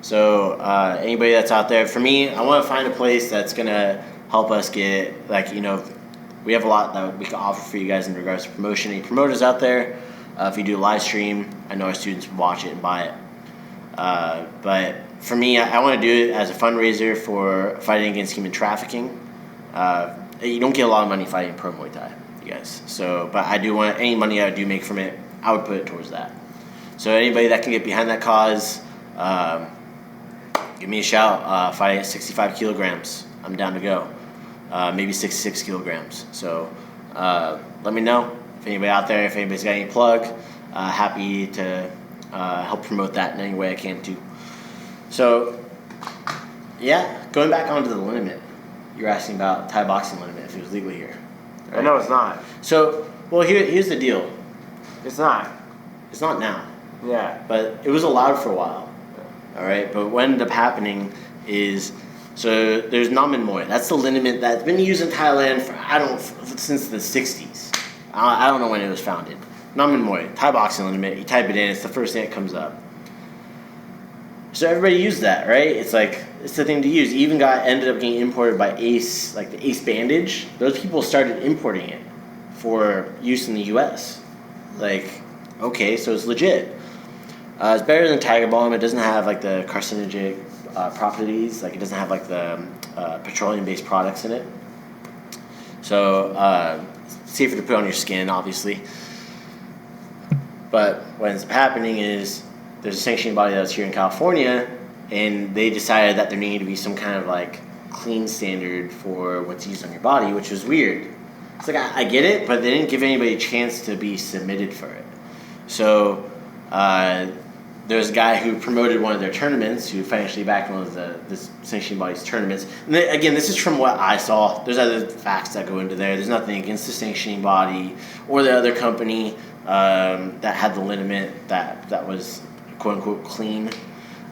So anybody that's out there, for me, I want to find a place that's gonna help us get, like, you know, we have a lot that we can offer for you guys in regards to promotion. Any promoters out there, if you do a live stream, I know our students watch it and buy it. But for me, I want to do it as a fundraiser for fighting against human trafficking. You don't get a lot of money fighting pro Muay Thai, you guys. So, but I do want any money I do make from it, I would put it towards that. So anybody that can get behind that cause, give me a shout. Fighting at 65 kilograms, I'm down to go. Maybe 66 kilograms. So let me know if anybody out there, if anybody's got any plug. Happy to help promote that in any way I can too. So yeah, going back onto the limit. You're asking about Thai boxing limit if it was legal here. Right? I know it's not. So, well, here's the deal. It's not. It's not now. Yeah. But it was allowed for a while. All right. But what ended up happening is, so there's Naman Muay. That's the limit that's been used in Thailand for since the 60s. I don't know when it was founded. Naman Muay, Thai boxing limit. You type it in, it's the first thing that comes up. So everybody used that, right? It's like, it's the thing to use. It even ended up getting imported by Ace, like the Ace bandage. Those people started importing it for use in the U.S. Like, okay, so it's legit. It's better than Tiger Balm. It doesn't have like the carcinogenic properties. Like, it doesn't have like the petroleum-based products in it. So safer to put on your skin, obviously. But what ends up happening is there's a sanctioning body that's here in California, and they decided that there needed to be some kind of like clean standard for what's used on your body, which was weird. It's like, I get it, but they didn't give anybody a chance to be submitted for it. So there's a guy who promoted one of their tournaments, who financially backed one of this sanctioning body's tournaments. And again, this is from what I saw. There's other facts that go into there. There's nothing against the sanctioning body or the other company that had the liniment that was quote unquote clean.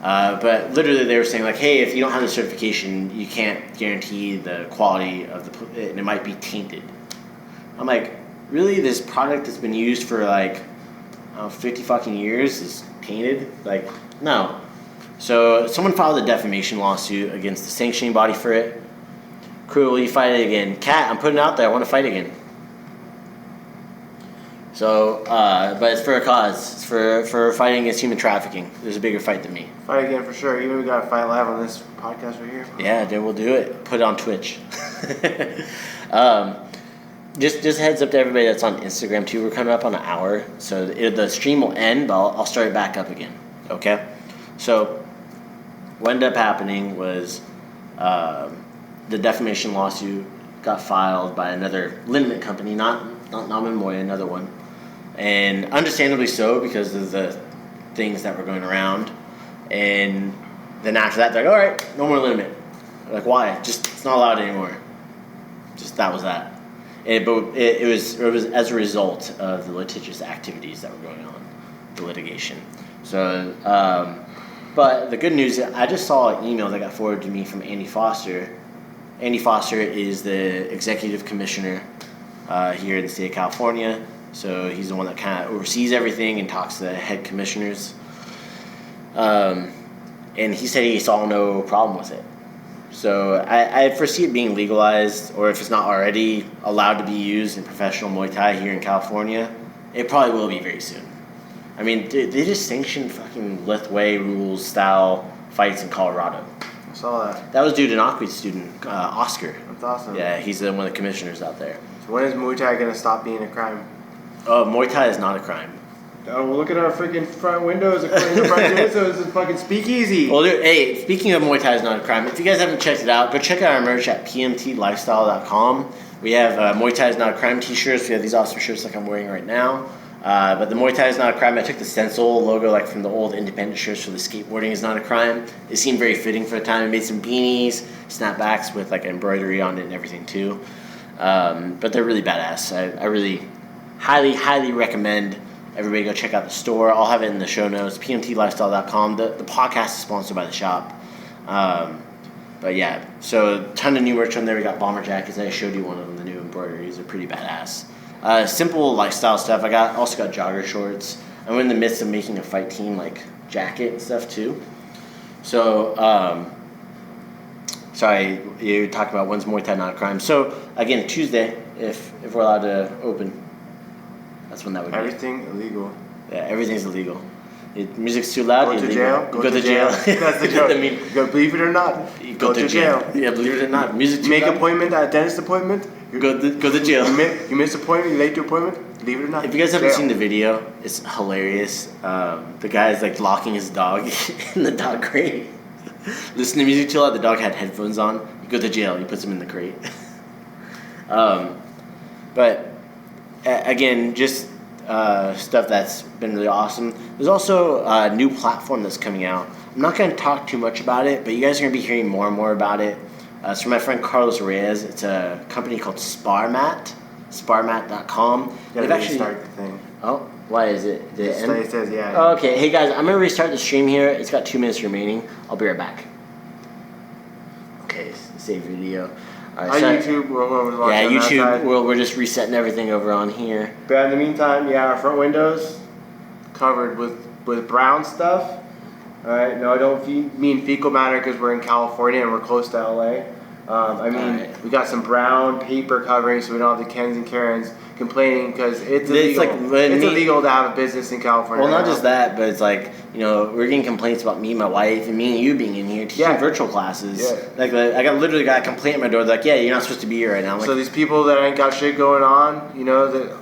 But literally, they were saying like, hey, if you don't have the certification, you can't guarantee the quality of and it might be tainted. I'm like, really? This product that's been used for like 50 fucking years is tainted? Like, no. So someone filed a defamation lawsuit against the sanctioning body for it. Crew, will you fight it again? Kat, I'm putting it out there. I want to fight again. So, but it's for a cause. It's for fighting against human trafficking. There's a bigger fight than me. Fight again for sure. Even we got to fight live on this podcast right here. Yeah, then we'll do it. Put it on Twitch. Just heads up to everybody that's on Instagram too. We're coming up on an hour, so the stream will end, but I'll start it back up again. Okay? So what ended up happening was the defamation lawsuit got filed by another liniment company, not Naman Moya, another one, and understandably so because of the things that were going around. And then after that, they're like, all right, no more liniment. Like, why? Just it's not allowed anymore. Just that was that. But it was as a result of the litigious activities that were going on, the litigation. So, but the good news, I just saw an email that got forwarded to me from Andy Foster. Andy Foster is the executive commissioner here in the state of California. So he's the one that kind of oversees everything and talks to the head commissioners. And he said he saw no problem with it. So I foresee it being legalized, or if it's not already allowed to be used in professional Muay Thai here in California, it probably will be very soon. I mean, they just sanctioned fucking Lithway rules style fights in Colorado. I saw that. That was due to an Aquid student, Oscar. That's awesome. Yeah, he's one of the commissioners out there. So when is Muay Thai going to stop being a crime? Muay Thai is not a crime. Oh, well, look at our freaking front windows. According to front windows, it's a fucking speakeasy. Well, dude, hey, speaking of Muay Thai is not a crime, if you guys haven't checked it out, go check out our merch at pmtlifestyle.com. We have Muay Thai is not a crime t-shirts. We have these awesome shirts like I'm wearing right now. But the Muay Thai is not a crime. I took the stencil logo like from the old independent shirts for the skateboarding is not a crime. It seemed very fitting for the time. I made some beanies, snapbacks with like embroidery on it and everything too. But they're really badass. I really highly recommend everybody go check out the store. I'll have it in the show notes, pmtlifestyle.com. The podcast is sponsored by the shop. But yeah, so a ton of new merch on there. We got bomber jackets. I showed you one of them, the new embroideries. They're pretty badass. Simple lifestyle stuff. Also got jogger shorts. I'm in the midst of making a fight team like jacket and stuff too. So, sorry, you're talking about when's Muay Thai not a crime. So again, Tuesday, if we're allowed to open. That's when that would be. Everything illegal. Yeah, everything's illegal. Music's too loud. Go to jail. Go to jail. That's the joke. Go, believe it or not. Go to jail. Yeah, believe it or not. Music too Make loud. appointment at a dentist appointment. Go to jail. You miss appointment. You late to appointment. Believe it or not. If you guys haven't seen the video, it's hilarious. The guy's like locking his dog in the dog crate. Listen to music too loud. The dog had headphones on. You go to jail. He puts him in the crate. But again, just stuff that's been really awesome. There's also a new platform that's coming out. I'm not going to talk too much about it, but you guys are going to be hearing more and more about it. It's from my friend Carlos Reyes. It's a company called Sparmat.com. They've actually start the thing. Oh, why is it? It says yeah. Oh, okay, hey guys, I'm going to restart the stream here. It's got 2 minutes remaining. I'll be right back. Okay, save video. All right, YouTube, YouTube. We're just resetting everything over on here. But in the meantime, our front windows covered with brown stuff. All right, no, I don't mean fecal matter because we're in California and we're close to LA. We got some brown paper covering so we don't have the Kens and Karens complaining because it's illegal. It's illegal to have a business in California. Well, not just that, but it's like, we're getting complaints about me and my wife and me and you being in here teaching virtual classes. Yeah. Like, I literally got a complaint at my door. They're like, yeah, you're not supposed to be here right now. So these people that ain't got shit going on,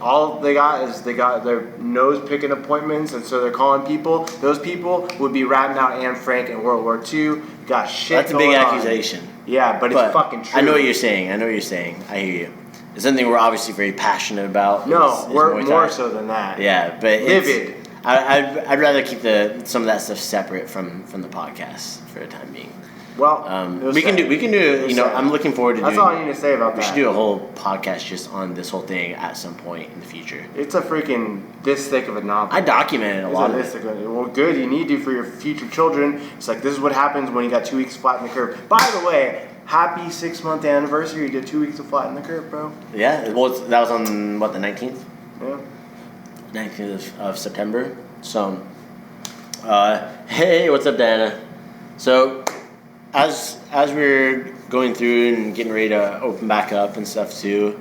all they got is they got their nose picking appointments, and so they're calling people. Those people would be ratting out Anne Frank in World War II. You got shit. That's a big accusation. Yeah, but it's fucking true. I know what you're saying. I hear you. It's something we're obviously very passionate about. No, we're more so than that. Yeah, but livid. I'd rather keep some of that stuff separate from the podcast for the time being. Well, we can do. You know, I'm looking forward to. That's all I need to say about that. We should do a whole podcast just on this whole thing at some point in the future. It's a freaking this thick of a novel. I documented a lot of it. Well, good. You need to for your future children. It's like this is what happens when you got 2 weeks to flatten the curve. By the way, happy 6-month anniversary. You did 2 weeks to flatten the curve, bro. Yeah. Well, that was on what, the 19th. Yeah. 19th of September. So, hey, what's up, Diana? So, as we're going through and getting ready to open back up and stuff too,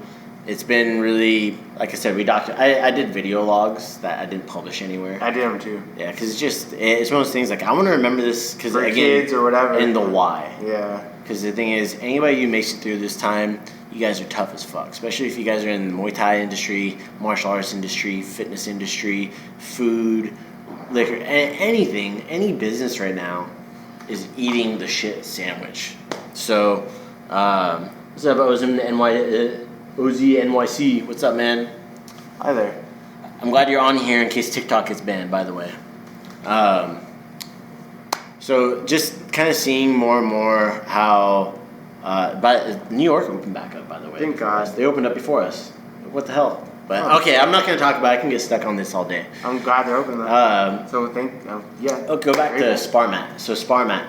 it's been really, like I said, I did video logs that I didn't publish anywhere. I did them too. Yeah, because it's one of those things like I want to remember this because for kids or whatever, and the why. Yeah. Because the thing is, anybody who makes it through this time, you guys are tough as fuck. Especially if you guys are in the Muay Thai industry, martial arts industry, fitness industry, food, liquor, anything, any business right now is eating the shit sandwich. So, what's up? I was in OZNYC. What's up, man? Hi there. I'm glad you're on here in case TikTok gets banned, by the way. So just kind of seeing more and more how, but New York opened back up, by the way. Thank God. They opened up before us. What the hell? But okay, I'm not going to talk about it. I can get stuck on this all day. I'm glad they're open though. Yeah. Oh, go back to Sparmat. So Sparmat,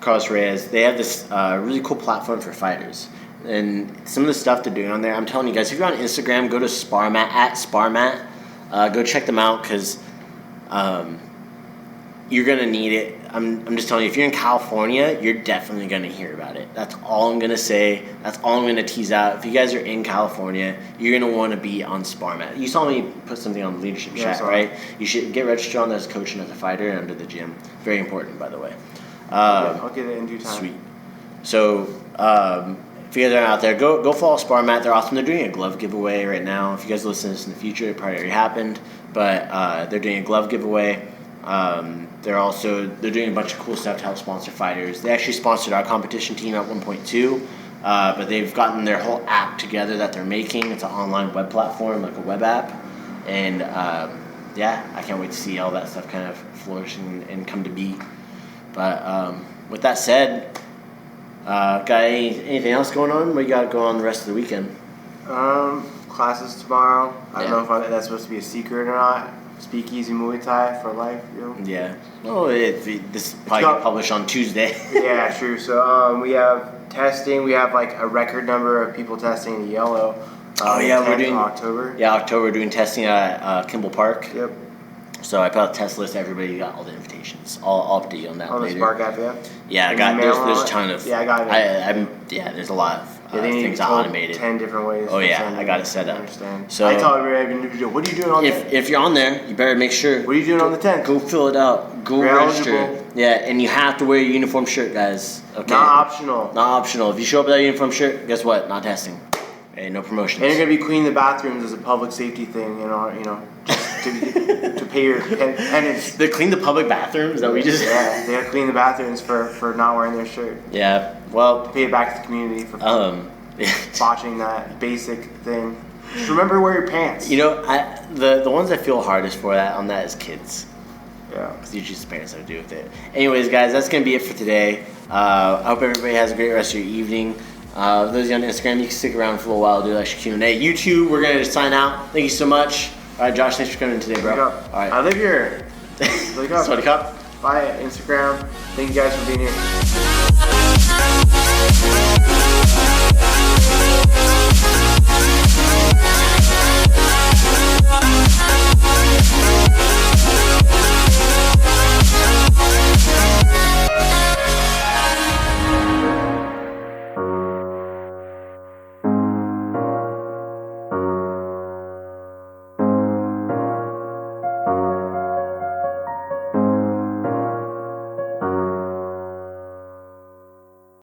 Carlos Reyes, they have this really cool platform for fighters. And some of the stuff they're doing on there, I'm telling you guys, if you're on Instagram, go to Sparmat, @Sparmat. Go check them out because you're going to need it. I'm just telling you, if you're in California, you're definitely going to hear about it. That's all I'm going to say. That's all I'm going to tease out. If you guys are in California, you're going to want to be on Sparmat. You saw me put something on the leadership chat, right? You should get registered on as a coach and as a fighter under the gym. Very important, by the way. I'll get it in due time. Sweet. So, if you guys are out there, go follow Sparmat. They're awesome. They're doing a glove giveaway right now. If you guys listen to this in the future, it probably already happened. But they're doing a glove giveaway. They're doing a bunch of cool stuff to help sponsor fighters. They actually sponsored our competition team at 1.2, but they've gotten their whole app together that they're making. It's an online web platform, like a web app. And I can't wait to see all that stuff kind of flourish and come to be. But with that said, got anything else going on? What you got going on the rest of the weekend? Classes tomorrow. I don't know if that's supposed to be a secret or not. Speakeasy Muay Thai for life, you know? Yeah. Oh, this probably get published on Tuesday. Yeah, true. So we have testing. We have like a record number of people testing in yellow. We're doing October. Yeah, October. We're doing testing at Kimball Park. Yep. So I put out a test list. Everybody got all the invitations. I'll update you on that later. On the Spark app, yeah. Yeah, I got. There's a ton of. Yeah, I got it. There's a lot of things I automated. 10 different ways. Oh yeah, I got it set up. I understand. So I tell everybody individual. What are you doing on the? If you're on there, you better make sure. What are you doing on the 10th? Go fill it out. Go register. Eligible. Yeah, and you have to wear your uniform shirt, guys. Okay. Not optional. Not optional. If you show up with that uniform shirt, guess what? Not testing. Hey, no promotions. And you're gonna be cleaning the bathrooms as a public safety thing, you know, just to pay your penance. They clean the public bathrooms that we just. Yeah, they clean the bathrooms for not wearing their shirt. Yeah, well. To pay it back to the community for botching that basic thing. Just remember to wear your pants. You know, the ones I feel hardest for on that is kids. Yeah. Because usually it's parents that do with it. Anyways, guys, that's gonna be it for today. I hope everybody has a great rest of your evening. Those of you on Instagram, you can stick around for a little while, do extra Q&A. YouTube, we're going to sign out. Thank you so much. All right, Josh, thanks for coming in today, bro. All right. I live here. Swaddy Cup. Bye, Instagram. Thank you guys for being here.